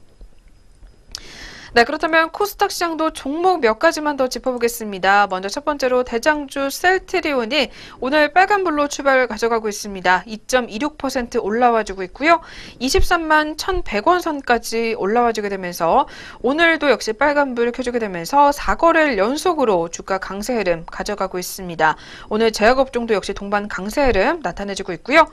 네, 그렇다면 코스닥 시장도 종목 몇 가지만 더 짚어보겠습니다. 먼저 첫 번째로 대장주 셀트리온이 오늘 빨간불로 출발을 가져가고 있습니다. 2.26% 올라와주고 있고요. 23만 1,100원 선까지 올라와주게 되면서 오늘도 역시 빨간불 켜주게 되면서 4거래일 연속으로 주가 강세 흐름 가져가고 있습니다. 오늘 제약업종도 역시 동반 강세 흐름 나타내주고 있고요.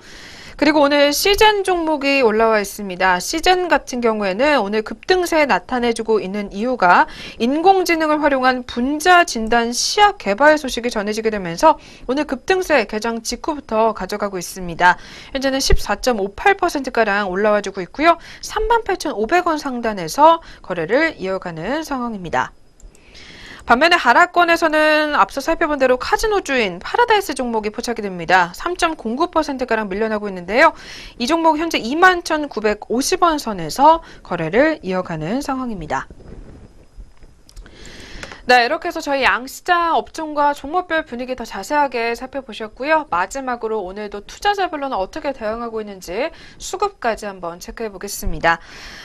그리고 오늘 시젠 종목이 올라와 있습니다. 시젠 같은 경우에는 오늘 급등세 나타내주고 있는 있는 이유가 인공지능을 활용한 분자 진단 시약 개발 소식이 전해지게 되면서 오늘 급등세 개장 직후부터 가져가고 있습니다. 현재는 14.58%가량 올라와주고 있고요. 38,500원 상단에서 거래를 이어가는 상황입니다. 반면에 하락권에서는 앞서 살펴본 대로 카지노주인 파라다이스 종목이 포착이 됩니다. 3.09%가량 밀려나고 있는데요. 이 종목 현재 21,950원 선에서 거래를 이어가는 상황입니다. 네, 이렇게 해서 저희 양시장 업종과 종목별 분위기 더 자세하게 살펴보셨고요. 마지막으로 오늘도 투자자별로는 어떻게 대응하고 있는지 수급까지 한번 체크해 보겠습니다.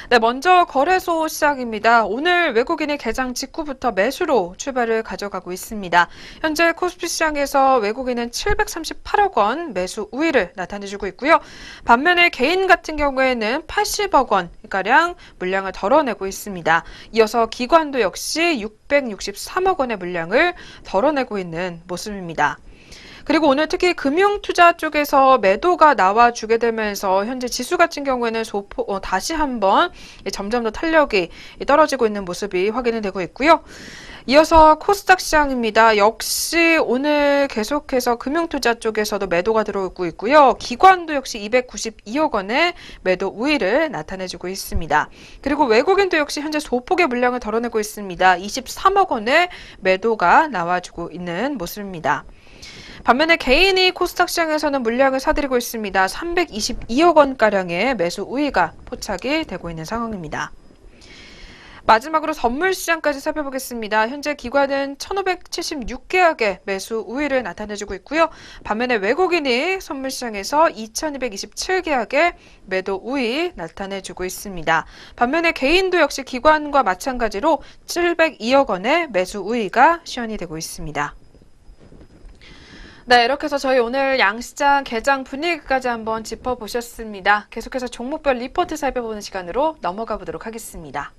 네, 먼저 거래소 시작입니다. 오늘 외국인이 개장 직후부터 매수로 출발을 가져가고 있습니다. 현재 코스피 시장에서 외국인은 738억 원 매수 우위를 나타내주고 있고요. 반면에 개인 같은 경우에는 80억 원가량 물량을 덜어내고 있습니다. 이어서 기관도 역시 663억 원의 물량을 덜어내고 있는 모습입니다. 그리고 오늘 특히 금융투자 쪽에서 매도가 나와주게 되면서 현재 지수 같은 경우에는 다시 한번 점점 더 탄력이 떨어지고 있는 모습이 확인이 되고 있고요. 이어서 코스닥 시장입니다. 역시 오늘 계속해서 금융투자 쪽에서도 매도가 들어오고 있고요. 기관도 역시 292억 원의 매도 우위를 나타내주고 있습니다. 그리고 외국인도 역시 현재 소폭의 물량을 덜어내고 있습니다. 23억 원의 매도가 나와주고 있는 모습입니다. 반면에 개인이 코스닥 시장에서는 물량을 사들이고 있습니다. 322억 원가량의 매수 우위가 포착이 되고 있는 상황입니다. 마지막으로 선물 시장까지 살펴보겠습니다. 현재 기관은 1,576계약의 매수 우위를 나타내주고 있고요. 반면에 외국인이 선물 시장에서 2,227계약의 매도 우위 나타내주고 있습니다. 반면에 개인도 역시 기관과 마찬가지로 702억 원의 매수 우위가 시현이 되고 있습니다. 네, 이렇게 해서 저희 오늘 양시장 개장 분위기까지 한번 짚어보셨습니다. 계속해서 종목별 리포트 살펴보는 시간으로 넘어가 보도록 하겠습니다.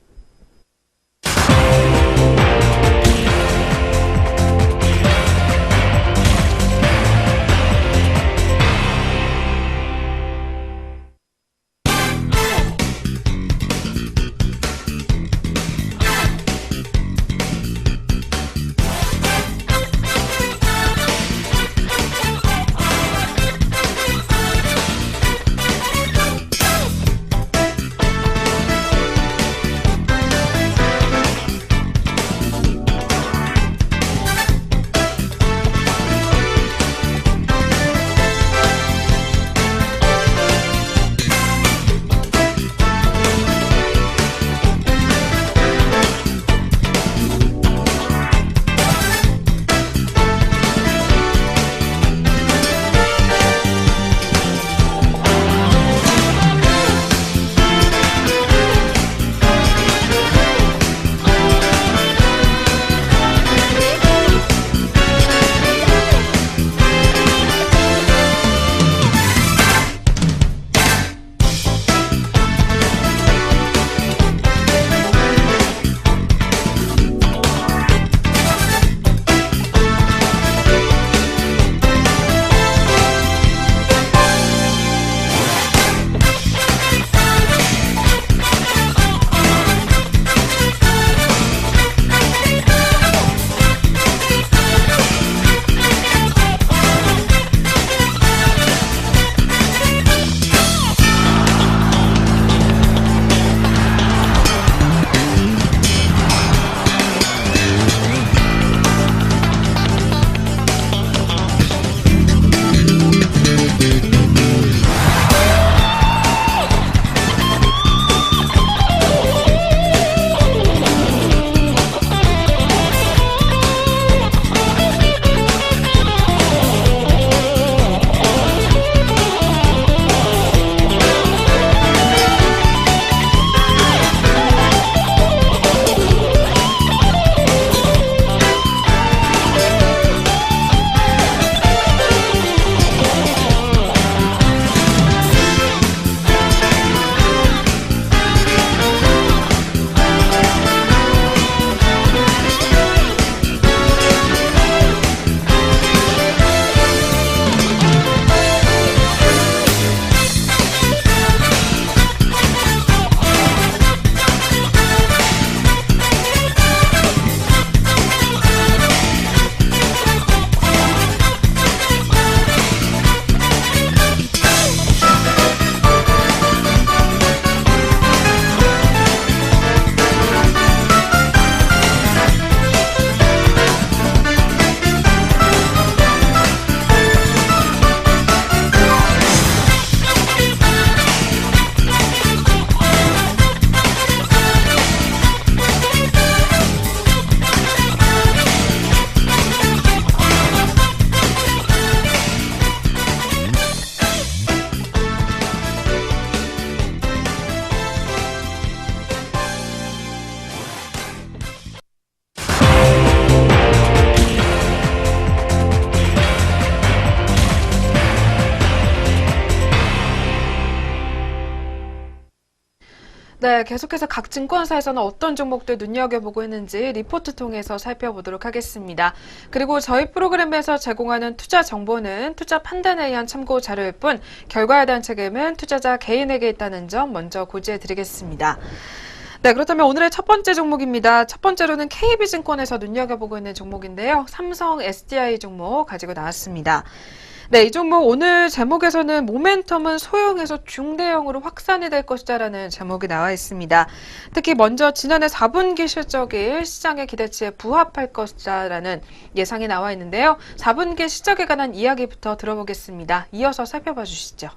네, 계속해서 각 증권사에서는 어떤 종목들 눈여겨보고 있는지 리포트 통해서 살펴보도록 하겠습니다. 그리고 저희 프로그램에서 제공하는 투자 정보는 투자 판단에 의한 참고 자료일 뿐 결과에 대한 책임은 투자자 개인에게 있다는 점 먼저 고지해 드리겠습니다. 네, 그렇다면 오늘의 첫 번째 종목입니다. 첫 번째로는 KB증권에서 눈여겨보고 있는 종목인데요. 삼성 SDI 종목 가지고 나왔습니다. 네, 이 종목 오늘 제목에서는 모멘텀은 소형에서 중대형으로 확산이 될 것이다라는 제목이 나와 있습니다. 특히 먼저 지난해 4분기 실적이 시장의 기대치에 부합할 것이다라는 예상이 나와 있는데요. 4분기 실적에 관한 이야기부터 들어보겠습니다. 이어서 살펴봐 주시죠.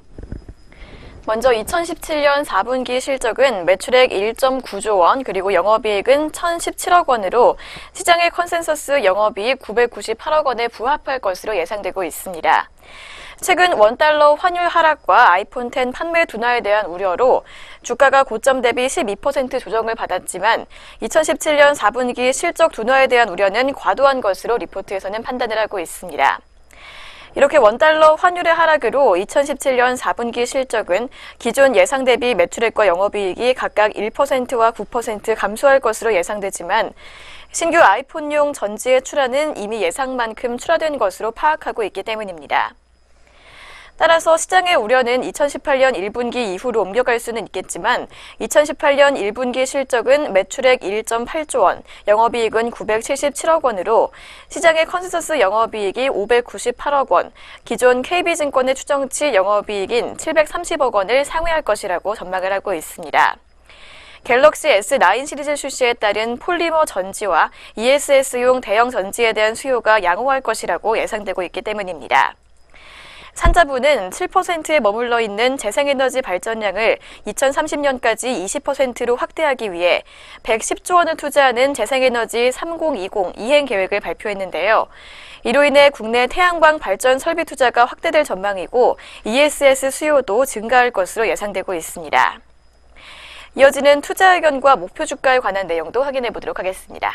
먼저 2017년 4분기 실적은 매출액 1.9조 원, 그리고 영업이익은 1,017억 원으로 시장의 컨센서스 영업이익 998억 원에 부합할 것으로 예상되고 있습니다. 최근 원달러 환율 하락과 아이폰 X 판매 둔화에 대한 우려로 주가가 고점 대비 12% 조정을 받았지만 2017년 4분기 실적 둔화에 대한 우려는 과도한 것으로 리포트에서는 판단을 하고 있습니다. 이렇게 원달러 환율의 하락으로 2017년 4분기 실적은 기존 예상 대비 매출액과 영업이익이 각각 1%와 9% 감소할 것으로 예상되지만 신규 아이폰용 전지의 출하는 이미 예상만큼 출하된 것으로 파악하고 있기 때문입니다. 따라서 시장의 우려는 2018년 1분기 이후로 옮겨갈 수는 있겠지만 2018년 1분기 실적은 매출액 1.8조 원, 영업이익은 977억 원으로 시장의 컨센서스 영업이익이 598억 원, 기존 KB증권의 추정치 영업이익인 730억 원을 상회할 것이라고 전망을 하고 있습니다. 갤럭시 S9 시리즈 출시에 따른 폴리머 전지와 ESS용 대형 전지에 대한 수요가 양호할 것이라고 예상되고 있기 때문입니다. 산자부는 7%에 머물러 있는 재생에너지 발전량을 2030년까지 20%로 확대하기 위해 110조 원을 투자하는 재생에너지 3020 이행 계획을 발표했는데요. 이로 인해 국내 태양광 발전 설비 투자가 확대될 전망이고 ESS 수요도 증가할 것으로 예상되고 있습니다. 이어지는 투자 의견과 목표 주가에 관한 내용도 확인해 보도록 하겠습니다.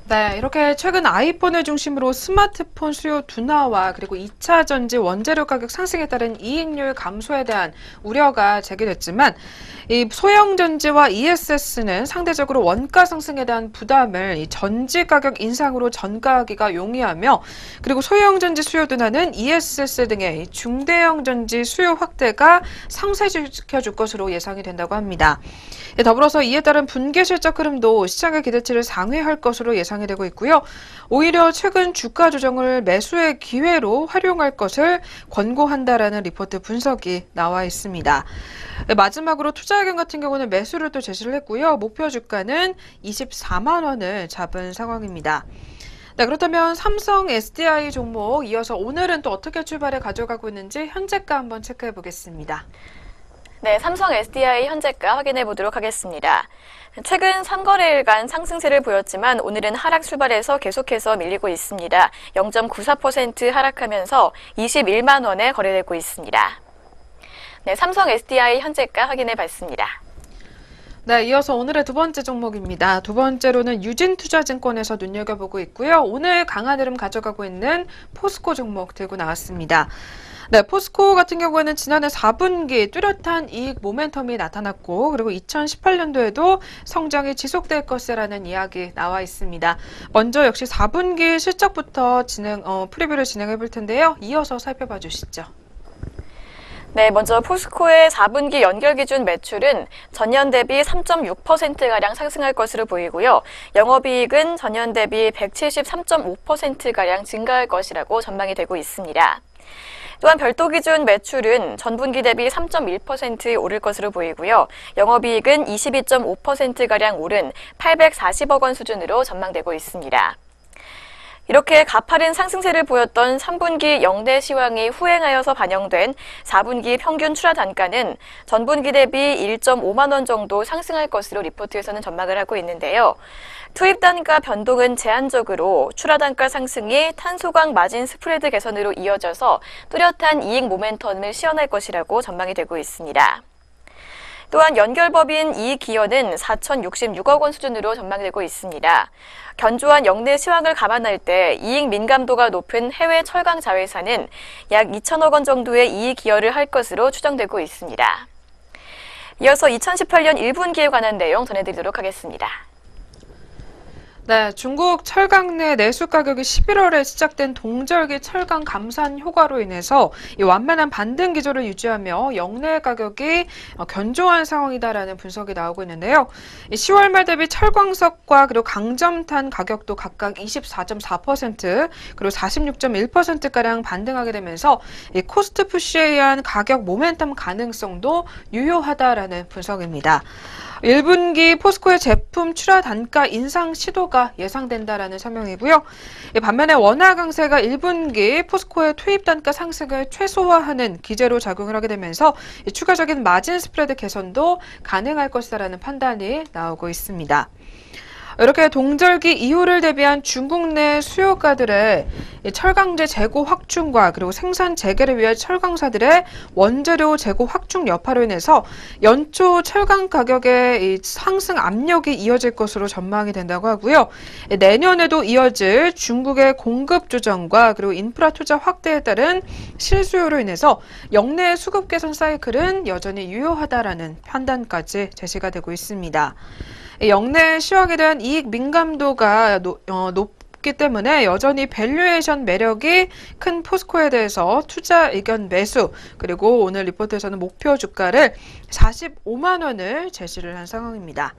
네, 이렇게 최근 아이폰을 중심으로 스마트폰 수요 둔화와 그리고 2차 전지 원재료 가격 상승에 따른 이익률 감소에 대한 우려가 제기됐지만 이 소형 전지와 ESS는 상대적으로 원가 상승에 대한 부담을 이 전지 가격 인상으로 전가하기가 용이하며 그리고 소형 전지 수요 둔화는 ESS 등의 중대형 전지 수요 확대가 상쇄시켜줄 것으로 예상이 된다고 합니다. 더불어서 이에 따른 분기 실적 흐름도 시장의 기대치를 상회할 것으로 예상이 되고 있고요. 오히려 최근 주가 조정을 매수의 기회로 활용할 것을 권고한다라는 리포트 분석이 나와 있습니다. 마지막으로 투자 의견 같은 경우는 매수를 또 제시를 했고요. 목표 주가는 24만 원을 잡은 상황입니다. 네, 그렇다면 삼성 SDI 종목 이어서 오늘은 또 어떻게 출발해 가져가고 있는지 현재가 한번 체크해 보겠습니다. 네, 삼성 SDI 현재가 확인해 보도록 하겠습니다. 최근 3거래일간 상승세를 보였지만 오늘은 하락 출발해서 계속해서 밀리고 있습니다. 0.94% 하락하면서 21만 원에 거래되고 있습니다. 네, 삼성 SDI 현재가 확인해 봤습니다. 네, 이어서 오늘의 두 번째 종목입니다. 두 번째로는 유진투자증권에서 눈여겨보고 있고요. 오늘 강한 흐름 가져가고 있는 포스코 종목 들고 나왔습니다. 네, 포스코 같은 경우에는 지난해 4분기 뚜렷한 이익 모멘텀이 나타났고 그리고 2018년도에도 성장이 지속될 것이라는 이야기 나와 있습니다. 먼저 역시 4분기 실적부터 프리뷰를 진행해 볼 텐데요. 이어서 살펴봐 주시죠. 네, 먼저 포스코의 4분기 연결 기준 매출은 전년 대비 3.6%가량 상승할 것으로 보이고요. 영업이익은 전년 대비 173.5%가량 증가할 것이라고 전망이 되고 있습니다. 또한 별도 기준 매출은 전분기 대비 3.1% 오를 것으로 보이고요. 영업이익은 22.5%가량 오른 840억 원 수준으로 전망되고 있습니다. 이렇게 가파른 상승세를 보였던 3분기 영대 시황이 후행하여서 반영된 4분기 평균 출하 단가는 전분기 대비 1.5만 원 정도 상승할 것으로 리포트에서는 전망을 하고 있는데요. 투입 단가 변동은 제한적으로 출하 단가 상승이 탄소광 마진 스프레드 개선으로 이어져서 뚜렷한 이익 모멘텀을 시현할 것이라고 전망이 되고 있습니다. 또한 연결법인 이익 기여는 4,066억 원 수준으로 전망되고 있습니다. 견조한 영내 시황을 감안할 때 이익 민감도가 높은 해외 철강 자회사는 약 2,000억 원 정도의 이익 기여를 할 것으로 추정되고 있습니다. 이어서 2018년 1분기에 관한 내용 전해드리도록 하겠습니다. 네, 중국 철강 내 내수 가격이 11월에 시작된 동절기 철강 감산 효과로 인해서 이 완만한 반등 기조를 유지하며 역내 가격이 견조한 상황이다라는 분석이 나오고 있는데요. 10월 말 대비 철광석과 그리고 강점탄 가격도 각각 24.4% 그리고 46.1%가량 반등하게 되면서 이 코스트 푸시에 의한 가격 모멘텀 가능성도 유효하다라는 분석입니다. 1분기 포스코의 제품 출하 단가 인상 시도가 예상된다라는 설명이고요. 반면에 원화 강세가 1분기 포스코의 투입 단가 상승을 최소화하는 기제로 작용을 하게 되면서 추가적인 마진 스프레드 개선도 가능할 것이라는 판단이 나오고 있습니다. 이렇게 동절기 이후를 대비한 중국 내 수요가들의 철강제 재고 확충과 그리고 생산 재개를 위한 철강사들의 원재료 재고 확충 여파로 인해서 연초 철강 가격의 상승 압력이 이어질 것으로 전망이 된다고 하고요. 내년에도 이어질 중국의 공급 조정과 그리고 인프라 투자 확대에 따른 실수요로 인해서 역내 수급 개선 사이클은 여전히 유효하다라는 판단까지 제시가 되고 있습니다. 역내 시황에 대한 이익 민감도가 높기 때문에 여전히 밸류에이션 매력이 큰 포스코에 대해서 투자 의견 매수, 그리고 오늘 리포트에서는 목표 주가를 45만 원을 제시를 한 상황입니다.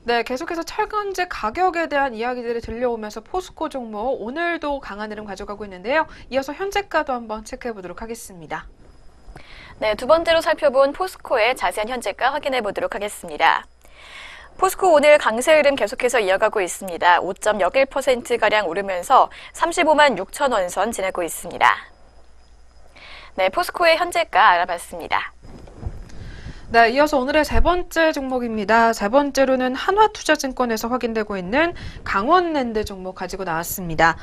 네, 계속해서 철강제 가격에 대한 이야기들이 들려오면서 포스코 종목 오늘도 강한 흐름 가져가고 있는데요. 이어서 현재가도 한번 체크해 보도록 하겠습니다. 네, 두 번째로 살펴본 포스코의 자세한 현재가 확인해 보도록 하겠습니다. 포스코 오늘 강세 흐름 계속해서 이어가고 있습니다. 5.01%가량 오르면서 35만 6천 원 선 지나고 있습니다. 네, 포스코의 현재가 알아봤습니다. 네, 이어서 오늘의 세 번째 종목입니다. 세 번째로는 한화투자증권에서 확인되고 있는 강원랜드 종목 가지고 나왔습니다.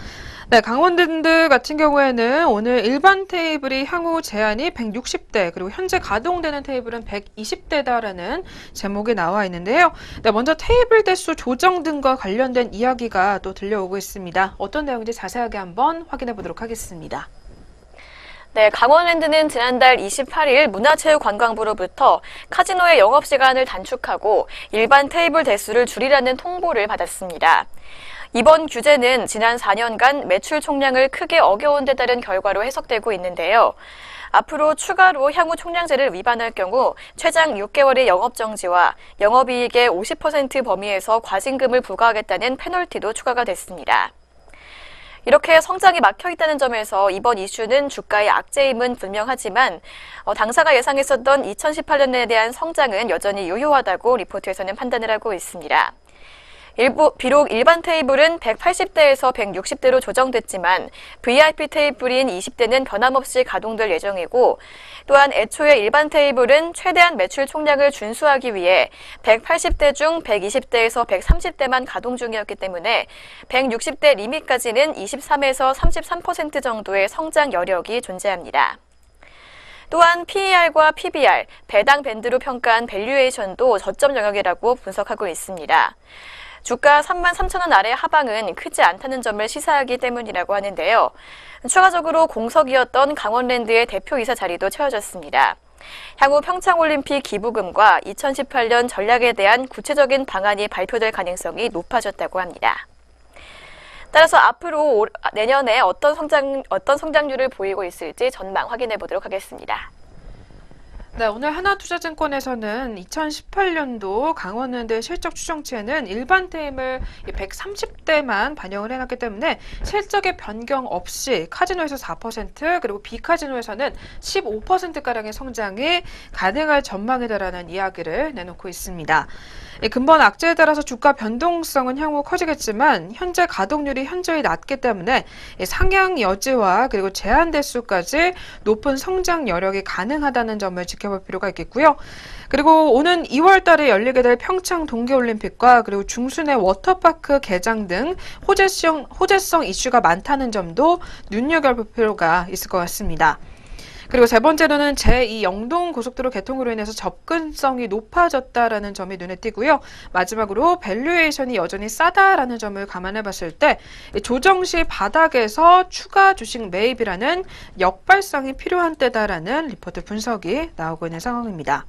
네, 강원랜드 같은 경우에는 오늘 일반 테이블이 향후 제한이 160대, 그리고 현재 가동되는 테이블은 120대다라는 제목이 나와 있는데요. 네, 먼저 테이블 대수 조정 등과 관련된 이야기가 또 들려오고 있습니다. 어떤 내용인지 자세하게 한번 확인해 보도록 하겠습니다. 네, 강원랜드는 지난달 28일 문화체육관광부로부터 카지노의 영업시간을 단축하고 일반 테이블 대수를 줄이라는 통보를 받았습니다. 이번 규제는 지난 4년간 매출 총량을 크게 어겨온 데 따른 결과로 해석되고 있는데요. 앞으로 추가로 향후 총량제를 위반할 경우 최장 6개월의 영업정지와 영업이익의 50% 범위에서 과징금을 부과하겠다는 페널티도 추가가 됐습니다. 이렇게 성장이 막혀있다는 점에서 이번 이슈는 주가의 악재임은 분명하지만 당사가 예상했었던 2018년에 대한 성장은 여전히 유효하다고 리포트에서는 판단을 하고 있습니다. 비록 일반 테이블은 180대에서 160대로 조정됐지만 VIP 테이블인 20대는 변함없이 가동될 예정이고, 또한 애초에 일반 테이블은 최대한 매출 총량을 준수하기 위해 180대 중 120대에서 130대만 가동 중이었기 때문에 160대 리밋까지는 23에서 33% 정도의 성장 여력이 존재합니다. 또한 PER과 PBR, 배당 밴드로 평가한 밸류에이션도 저점 영역이라고 분석하고 있습니다. 주가 33,000원 아래 하방은 크지 않다는 점을 시사하기 때문이라고 하는데요. 추가적으로 공석이었던 강원랜드의 대표이사 자리도 채워졌습니다. 향후 평창올림픽 기부금과 2018년 전략에 대한 구체적인 방안이 발표될 가능성이 높아졌다고 합니다. 따라서 앞으로 내년에 어떤 성장률을 보이고 있을지 전망 확인해 보도록 하겠습니다. 네, 오늘 하나투자증권에서는 2018년도 강원랜드 실적 추정치에는 일반 테이블 130대만 반영을 해놨기 때문에 실적의 변경 없이 카지노에서 4%, 그리고 비카지노에서는 15%가량의 성장이 가능할 전망이다라는 이야기를 내놓고 있습니다. 근본 악재에 따라서 주가 변동성은 향후 커지겠지만 현재 가동률이 현저히 낮기 때문에 상향 여지와 그리고 제한 대수까지 높은 성장 여력이 가능하다는 점을 지켜볼 필요가 있겠고요. 그리고 오는 2월 달에 열리게 될 평창 동계올림픽과 그리고 중순의 워터파크 개장 등 호재성 이슈가 많다는 점도 눈여겨볼 필요가 있을 것 같습니다. 그리고 세 번째로는 제2 영동 고속도로 개통으로 인해서 접근성이 높아졌다라는 점이 눈에 띄고요. 마지막으로 밸류에이션이 여전히 싸다라는 점을 감안해 봤을 때 조정 시 바닥에서 추가 주식 매입이라는 역발상이 필요한 때다라는 리포트 분석이 나오고 있는 상황입니다.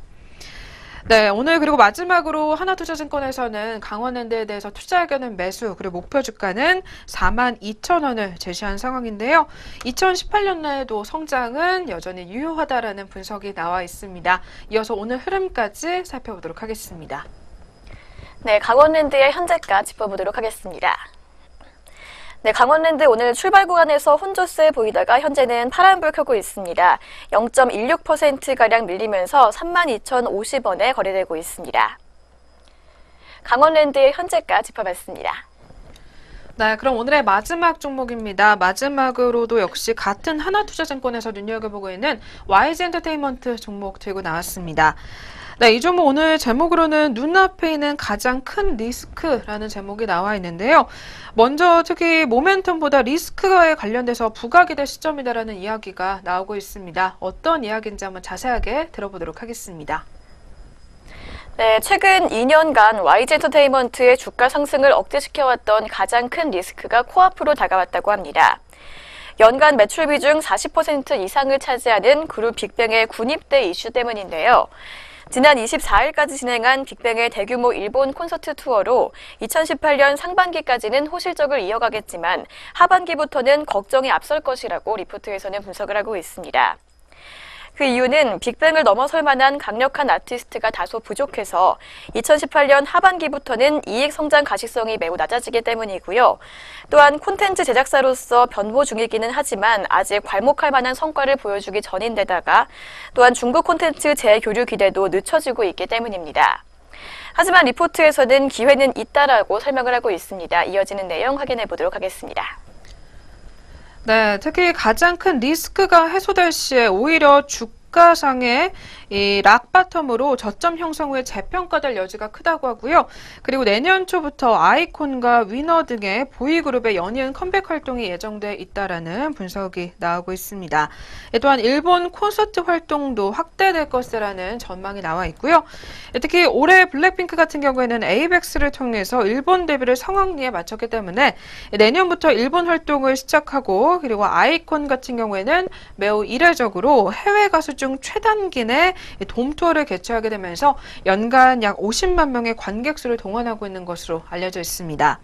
네, 오늘 그리고 마지막으로 하나투자증권에서는 강원랜드에 대해서 투자 의견은 매수, 그리고 목표 주가는 42,000원을 제시한 상황인데요. 2018년에도 성장은 여전히 유효하다라는 분석이 나와 있습니다. 이어서 오늘 흐름까지 살펴보도록 하겠습니다. 네, 강원랜드의 현재가 짚어보도록 하겠습니다. 네, 강원랜드 오늘 출발 구간에서 혼조세 보이다가 현재는 파란불 켜고 있습니다. 0.16%가량 밀리면서 32,050원에 거래되고 있습니다. 강원랜드의 현재가 짚어봤습니다. 네, 그럼 오늘의 마지막 종목입니다. 마지막으로도 역시 같은 하나투자증권에서 눈여겨보고 있는 YG엔터테인먼트 종목 들고 나왔습니다. 네, 이 종목 오늘 제목으로는 눈앞에 있는 가장 큰 리스크라는 제목이 나와 있는데요. 먼저 특히 모멘텀보다 리스크에 관련돼서 부각이 될 시점이다라는 이야기가 나오고 있습니다. 어떤 이야기인지 한번 자세하게 들어보도록 하겠습니다. 네, 최근 2년간 YG엔터테인먼트의 주가 상승을 억제시켜왔던 가장 큰 리스크가 코앞으로 다가왔다고 합니다. 연간 매출 비중 40% 이상을 차지하는 그룹 빅뱅의 군입대 이슈 때문인데요. 지난 24일까지 진행한 빅뱅의 대규모 일본 콘서트 투어로 2018년 상반기까지는 호실적을 이어가겠지만 하반기부터는 걱정이 앞설 것이라고 리포트에서는 분석을 하고 있습니다. 그 이유는 빅뱅을 넘어설 만한 강력한 아티스트가 다소 부족해서 2018년 하반기부터는 이익 성장 가시성이 매우 낮아지기 때문이고요. 또한 콘텐츠 제작사로서 변모 중이기는 하지만 아직 괄목할 만한 성과를 보여주기 전인데다가 또한 중국 콘텐츠 재교류 기대도 늦춰지고 있기 때문입니다. 하지만 리포트에서는 기회는 있다라고 설명을 하고 있습니다. 이어지는 내용 확인해 보도록 하겠습니다. 네, 특히 가장 큰 리스크가 해소될 시에 오히려 주가상의 이 락바텀으로 저점 형성 후에 재평가될 여지가 크다고 하고요. 그리고 내년 초부터 아이콘과 위너 등의 보이그룹의 연이은 컴백 활동이 예정돼 있다라는 분석이 나오고 있습니다. 또한 일본 콘서트 활동도 확대될 것이라는 전망이 나와 있고요. 특히 올해 블랙핑크 같은 경우에는 에이벡스를 통해서 일본 데뷔를 성황리에 마쳤기 때문에 내년부터 일본 활동을 시작하고 그리고 아이콘 같은 경우에는 매우 이례적으로 해외 가수 중 최단기내 돔투어를 개최하게 되면서 연간 약 50만 명의 관객 수를 동원하고 있는 것으로 알려져 있습니다.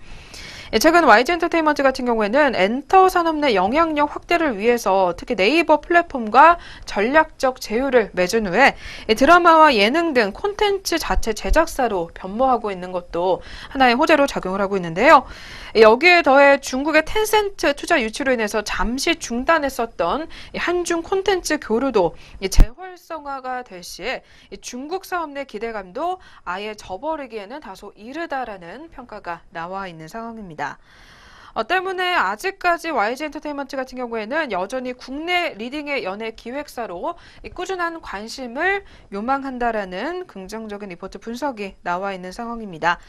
최근 YG엔터테인먼트 같은 경우에는 엔터 산업 내 영향력 확대를 위해서 특히 네이버 플랫폼과 전략적 제휴를 맺은 후에 드라마와 예능 등 콘텐츠 자체 제작사로 변모하고 있는 것도 하나의 호재로 작용을 하고 있는데요. 여기에 더해 중국의 텐센트 투자 유치로 인해서 잠시 중단했었던 한중 콘텐츠 교류도 재활성화가 될 시에 중국 사업 내 기대감도 아예 저버리기에는 다소 이르다라는 평가가 나와 있는 상황입니다. 때문에 아직까지 YG엔터테인먼트 같은 경우에는 여전히 국내 리딩의 연예 기획사로 꾸준한 관심을 요망한다라는 긍정적인 리포트 분석이 나와 있는 상황입니다.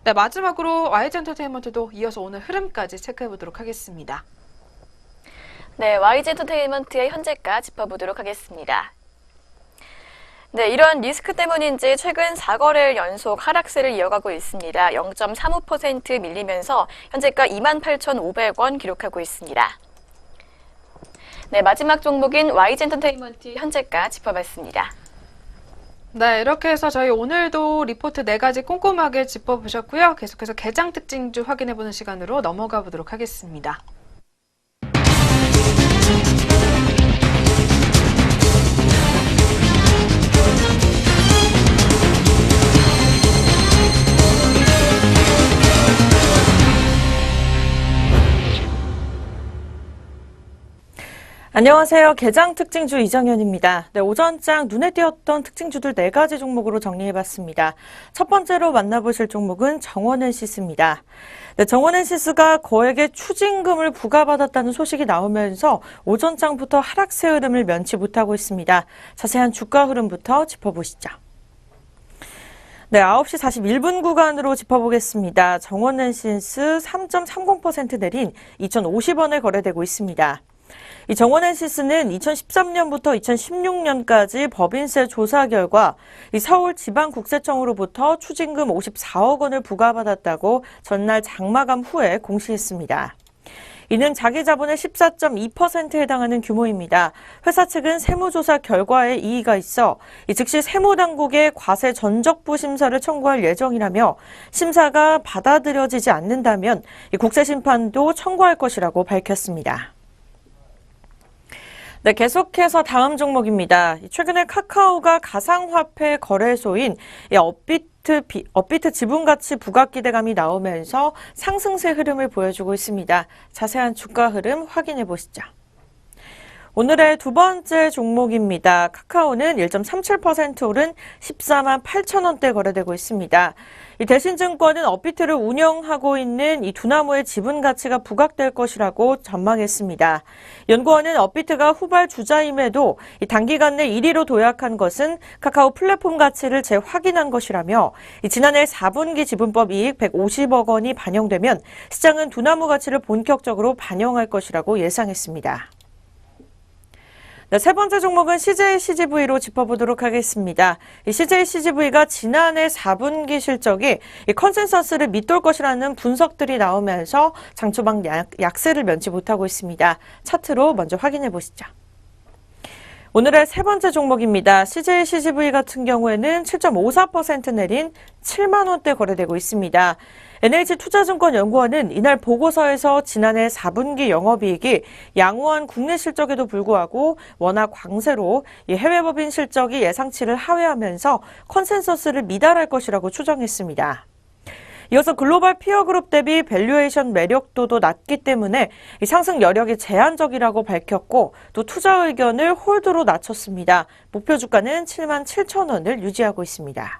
네, 마지막으로 YG엔터테인먼트도 이어서 오늘 흐름까지 체크해 보도록 하겠습니다. 네, YG엔터테인먼트의 현재가 짚어보도록 하겠습니다. 네, 이런 리스크 때문인지 최근 4거래일 연속 하락세를 이어가고 있습니다. 0.35% 밀리면서 현재가 28,500원 기록하고 있습니다. 네, 마지막 종목인 YG엔터테인먼트 현재가 짚어봤습니다. 네, 이렇게 해서 저희 오늘도 리포트 4가지 꼼꼼하게 짚어보셨고요. 계속해서 개장 특징주 확인해보는 시간으로 넘어가 보도록 하겠습니다. 안녕하세요. 개장 특징주 이정현입니다. 네, 오전장 눈에 띄었던 특징주들 4가지 종목으로 정리해봤습니다. 첫 번째로 만나보실 종목은 정원NC스입니다. 네, 정원NC스가 거액의 추징금을 부과받았다는 소식이 나오면서 오전장부터 하락세 흐름을 면치 못하고 있습니다. 자세한 주가 흐름부터 짚어보시죠. 네, 9시 41분 구간으로 짚어보겠습니다. 정원NC스 3.30% 내린 2,050원에 거래되고 있습니다. 이 정원NC스는 2013년부터 2016년까지 법인세 조사 결과 이 서울지방국세청으로부터 추징금 54억 원을 부과받았다고 전날 장마감 후에 공시했습니다. 이는 자기 자본의 14.2%에 해당하는 규모입니다. 회사 측은 세무조사 결과에 이의가 있어 즉시 세무당국에 과세 전적부 심사를 청구할 예정이라며 심사가 받아들여지지 않는다면 국세심판도 청구할 것이라고 밝혔습니다. 네, 계속해서 다음 종목입니다. 최근에 카카오가 가상화폐 거래소인 업비트 지분가치 부각 기대감이 나오면서 상승세 흐름을 보여주고 있습니다. 자세한 주가 흐름 확인해 보시죠. 오늘의 두 번째 종목입니다. 카카오는 1.37% 오른 14만 8천 원대 거래되고 있습니다. 이 대신증권은 업비트를 운영하고 있는 이 두나무의 지분 가치가 부각될 것이라고 전망했습니다. 연구원은 업비트가 후발 주자임에도 이 단기간 내 1위로 도약한 것은 카카오 플랫폼 가치를 재확인한 것이라며 지난해 4분기 지분법 이익 150억 원이 반영되면 시장은 두나무 가치를 본격적으로 반영할 것이라고 예상했습니다. 네, 세 번째 종목은 CJ-CGV로 짚어보도록 하겠습니다. 이 CJ-CGV가 지난해 4분기 실적이 이 컨센서스를 밑돌 것이라는 분석들이 나오면서 장초반 약세를 면치 못하고 있습니다. 차트로 먼저 확인해 보시죠. 오늘의 세 번째 종목입니다. CJ-CGV 같은 경우에는 7.54% 내린 7만 원대 거래되고 있습니다. NH투자증권연구원은 이날 보고서에서 지난해 4분기 영업이익이 양호한 국내 실적에도 불구하고 워낙 광세로 해외법인 실적이 예상치를 하회하면서 컨센서스를 미달할 것이라고 추정했습니다. 이어서 글로벌 피어그룹 대비 밸류에이션 매력도도 낮기 때문에 상승 여력이 제한적이라고 밝혔고 또 투자 의견을 홀드로 낮췄습니다. 목표 주가는 7만 7천 원을 유지하고 있습니다.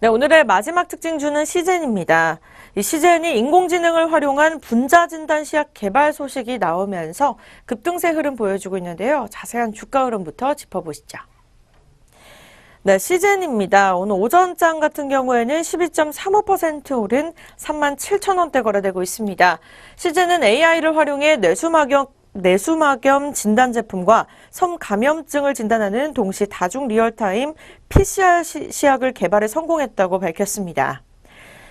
네, 오늘의 마지막 특징주는 시젠입니다. 이 시젠이 인공지능을 활용한 분자진단 시약 개발 소식이 나오면서 급등세 흐름 보여주고 있는데요. 자세한 주가 흐름부터 짚어보시죠. 네, 시젠입니다. 오늘 오전장 같은 경우에는 12.35% 오른 3만 7천 원대 거래되고 있습니다. 시젠은 AI를 활용해 뇌수막염 진단 제품과 섬 감염증을 진단하는 동시 다중 리얼타임 PCR 시약을 개발에 성공했다고 밝혔습니다.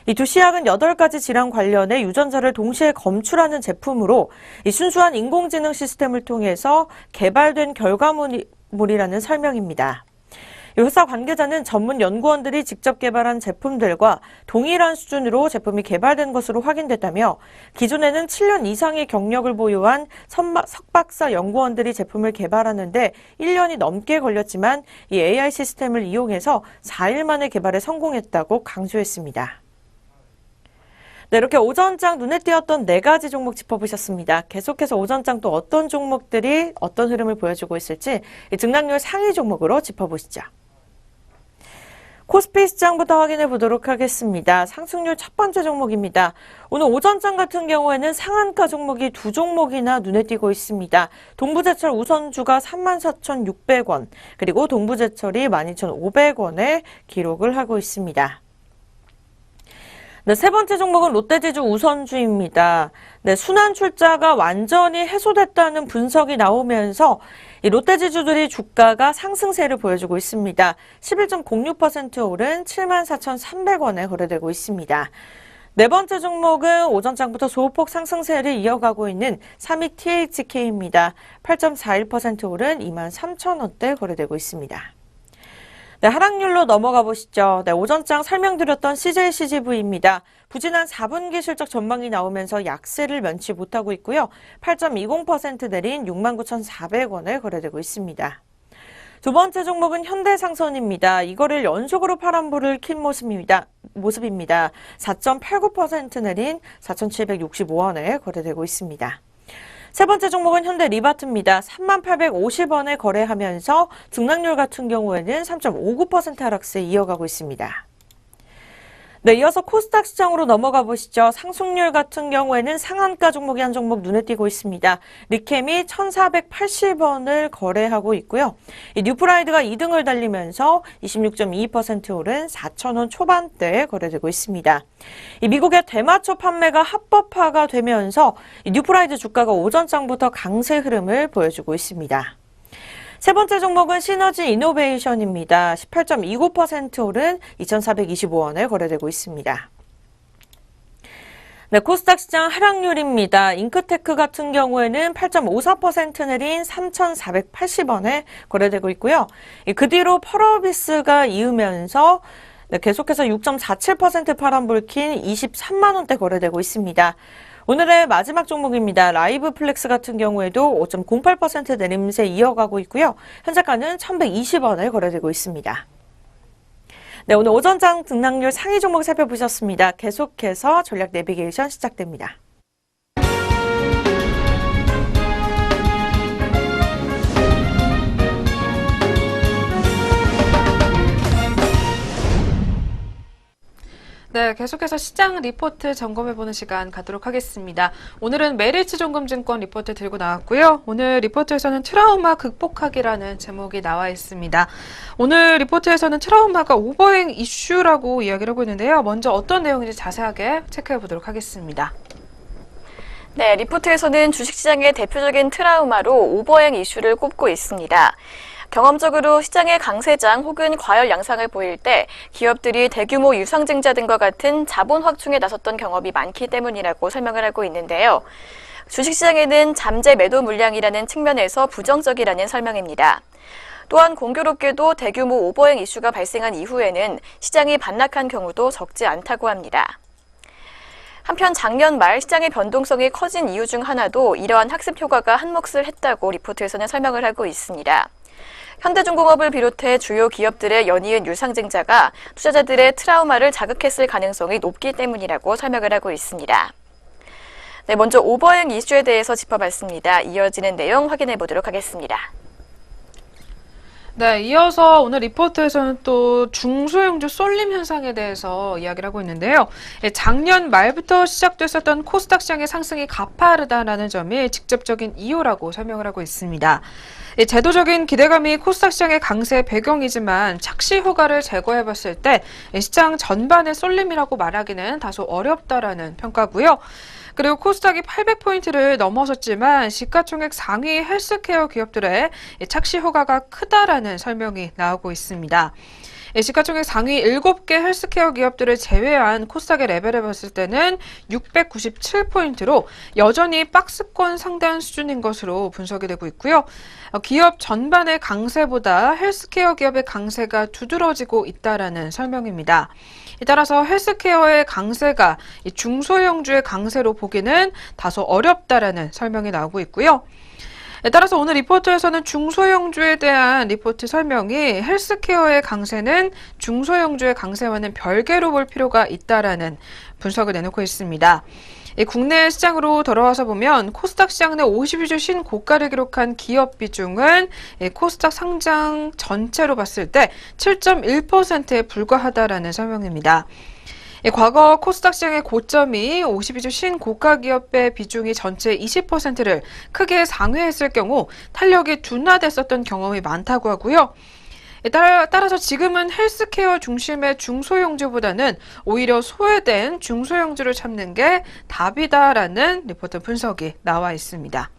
이 두 시약은 8가지 질환 관련해 유전자를 동시에 검출하는 제품으로 이 순수한 인공지능 시스템을 통해서 개발된 결과물이라는 설명입니다. 회사 관계자는 전문 연구원들이 직접 개발한 제품들과 동일한 수준으로 제품이 개발된 것으로 확인됐다며 기존에는 7년 이상의 경력을 보유한 석박사 연구원들이 제품을 개발하는데 1년이 넘게 걸렸지만 이 AI 시스템을 이용해서 4일 만에 개발에 성공했다고 강조했습니다. 네, 이렇게 오전장 눈에 띄었던 4가지 종목 짚어보셨습니다. 계속해서 오전장 또 어떤 종목들이 어떤 흐름을 보여주고 있을지 등락률 상위 종목으로 짚어보시죠. 코스피 시장부터 확인해 보도록 하겠습니다. 상승률 첫 번째 종목입니다. 오늘 오전장 같은 경우에는 상한가 종목이 2종목이나 눈에 띄고 있습니다. 동부제철 우선주가 34,600원, 그리고 동부제철이 12,500원에 기록을 하고 있습니다. 네, 세 번째 종목은 롯데지주 우선주입니다. 네, 순환 출자가 완전히 해소됐다는 분석이 나오면서 이 롯데지주들이 주가가 상승세를 보여주고 있습니다. 11.06% 오른 74,300원에 거래되고 있습니다. 네 번째 종목은 오전장부터 소폭 상승세를 이어가고 있는 3위 THK입니다. 8.41% 오른 23,000원대 거래되고 있습니다. 네, 하락률로 넘어가 보시죠. 네, 오전장 설명드렸던 CJ-CGV입니다. 부진한 4분기 실적 전망이 나오면서 약세를 면치 못하고 있고요. 8.20% 내린 69,400원에 거래되고 있습니다. 두 번째 종목은 현대상선입니다. 이거를 연속으로 파란불을 킨 모습입니다. 4.89% 내린 4,765원에 거래되고 있습니다. 세 번째 종목은 현대리바트입니다. 3850원에 거래하면서 등락률 같은 경우에는 3.59% 하락세 이어가고 있습니다. 네, 이어서 코스닥 시장으로 넘어가 보시죠. 상승률 같은 경우에는 상한가 종목이 한 종목 눈에 띄고 있습니다. 리캠이 1,480원을 거래하고 있고요. 이 뉴프라이드가 2등을 달리면서 26.22% 오른 4,000원 초반대에 거래되고 있습니다. 이 미국의 대마초 판매가 합법화가 되면서 이 뉴프라이드 주가가 오전장부터 강세 흐름을 보여주고 있습니다. 세 번째 종목은 시너지 이노베이션입니다. 18.29% 오른 2,425원에 거래되고 있습니다. 네, 코스닥 시장 하락률입니다. 잉크테크 같은 경우에는 8.54% 내린 3,480원에 거래되고 있고요. 그 뒤로 펄어비스가 이으면서 계속해서 6.47% 파란불 킨 23만 원대 거래되고 있습니다. 오늘의 마지막 종목입니다. 라이브 플렉스 같은 경우에도 5.08% 내림세 이어가고 있고요. 현재가는 1,120원에 거래되고 있습니다. 네, 오늘 오전장 등락률 상위 종목 살펴보셨습니다. 계속해서 전략 내비게이션 시작됩니다. 네, 계속해서 시장 리포트 점검해보는 시간 갖도록 하겠습니다. 오늘은 메리츠증권증권 리포트 들고 나왔고요. 오늘 리포트에서는 트라우마 극복하기라는 제목이 나와 있습니다. 오늘 리포트에서는 트라우마가 오버행 이슈라고 이야기를 하고 있는데요. 먼저 어떤 내용인지 자세하게 체크해보도록 하겠습니다. 네, 리포트에서는 주식시장의 대표적인 트라우마로 오버행 이슈를 꼽고 있습니다. 경험적으로 시장의 강세장 혹은 과열 양상을 보일 때 기업들이 대규모 유상증자 등과 같은 자본 확충에 나섰던 경험이 많기 때문이라고 설명을 하고 있는데요. 주식시장에는 잠재 매도 물량이라는 측면에서 부정적이라는 설명입니다. 또한 공교롭게도 대규모 오버행 이슈가 발생한 이후에는 시장이 반락한 경우도 적지 않다고 합니다. 한편 작년 말 시장의 변동성이 커진 이유 중 하나도 이러한 학습 효과가 한몫을 했다고 리포트에서는 설명을 하고 있습니다. 현대중공업을 비롯해 주요 기업들의 연이은 유상증자가 투자자들의 트라우마를 자극했을 가능성이 높기 때문이라고 설명을 하고 있습니다. 네, 먼저 오버행 이슈에 대해서 짚어봤습니다. 이어지는 내용 확인해 보도록 하겠습니다. 네, 이어서 오늘 리포트에서는 또 중소형주 쏠림 현상에 대해서 이야기를 하고 있는데요. 작년 말부터 시작됐었던 코스닥 시장의 상승이 가파르다라는 점이 직접적인 이유라고 설명을 하고 있습니다. 제도적인 기대감이 코스닥 시장의 강세의 배경이지만 착시 효과를 제거해봤을 때 시장 전반의 쏠림이라고 말하기는 다소 어렵다라는 평가고요. 그리고 코스닥이 800포인트를 넘어섰지만 시가총액 상위 헬스케어 기업들의 착시 효과가 크다라는 설명이 나오고 있습니다. 시가총액 상위 7개 헬스케어 기업들을 제외한 코스닥의 레벨을 봤을 때는 697포인트로 여전히 박스권 상단 수준인 것으로 분석이 되고 있고요. 기업 전반의 강세보다 헬스케어 기업의 강세가 두드러지고 있다라는 설명입니다. 따라서 헬스케어의 강세가 중소형주의 강세로 보기는 다소 어렵다라는 설명이 나오고 있고요. 따라서 오늘 리포트에서는 중소형주에 대한 리포트 설명이 헬스케어의 강세는 중소형주의 강세와는 별개로 볼 필요가 있다라는 분석을 내놓고 있습니다. 국내 시장으로 돌아와서 보면 코스닥 시장 내 52주 신고가를 기록한 기업 비중은 코스닥 상장 전체로 봤을 때 7.1%에 불과하다라는 설명입니다. 과거 코스닥 시장의 고점이 52주 신고가 기업의 비중이 전체 20%를 크게 상회했을 경우 탄력이 둔화됐었던 경험이 많다고 하고요. 따라서 지금은 헬스케어 중심의 중소형주보다는 오히려 소외된 중소형주를 찾는 게 답이다라는 리포트 분석이 나와 있습니다.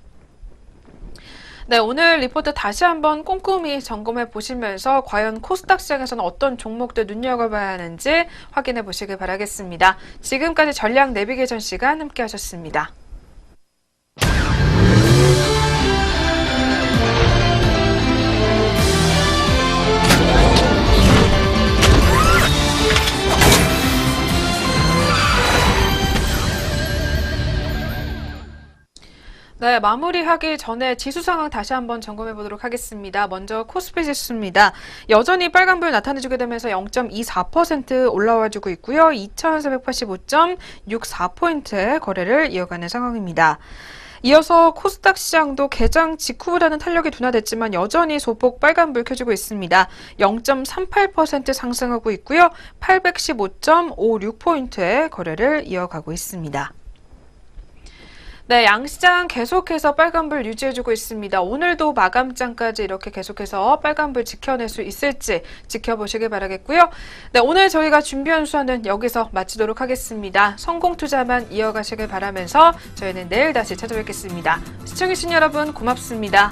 네, 오늘 리포트 다시 한번 꼼꼼히 점검해 보시면서 과연 코스닥 시장에서는 어떤 종목들 눈여겨봐야 하는지 확인해 보시길 바라겠습니다. 지금까지 전략 내비게이션 시간 함께 하셨습니다. 네, 마무리하기 전에 지수 상황 다시 한번 점검해 보도록 하겠습니다. 먼저 코스피 지수입니다. 여전히 빨간불 나타내주게 되면서 0.24% 올라와주고 있고요. 2,485.64포인트의 거래를 이어가는 상황입니다. 이어서 코스닥 시장도 개장 직후보다는 탄력이 둔화됐지만 여전히 소폭 빨간불 켜주고 있습니다. 0.38% 상승하고 있고요. 815.56포인트의 거래를 이어가고 있습니다. 네, 양시장 계속해서 빨간불 유지해주고 있습니다. 오늘도 마감장까지 이렇게 계속해서 빨간불 지켜낼 수 있을지 지켜보시길 바라겠고요. 네, 오늘 저희가 준비한 수화는 여기서 마치도록 하겠습니다. 성공 투자만 이어가시길 바라면서 저희는 내일 다시 찾아뵙겠습니다. 시청해주신 여러분 고맙습니다.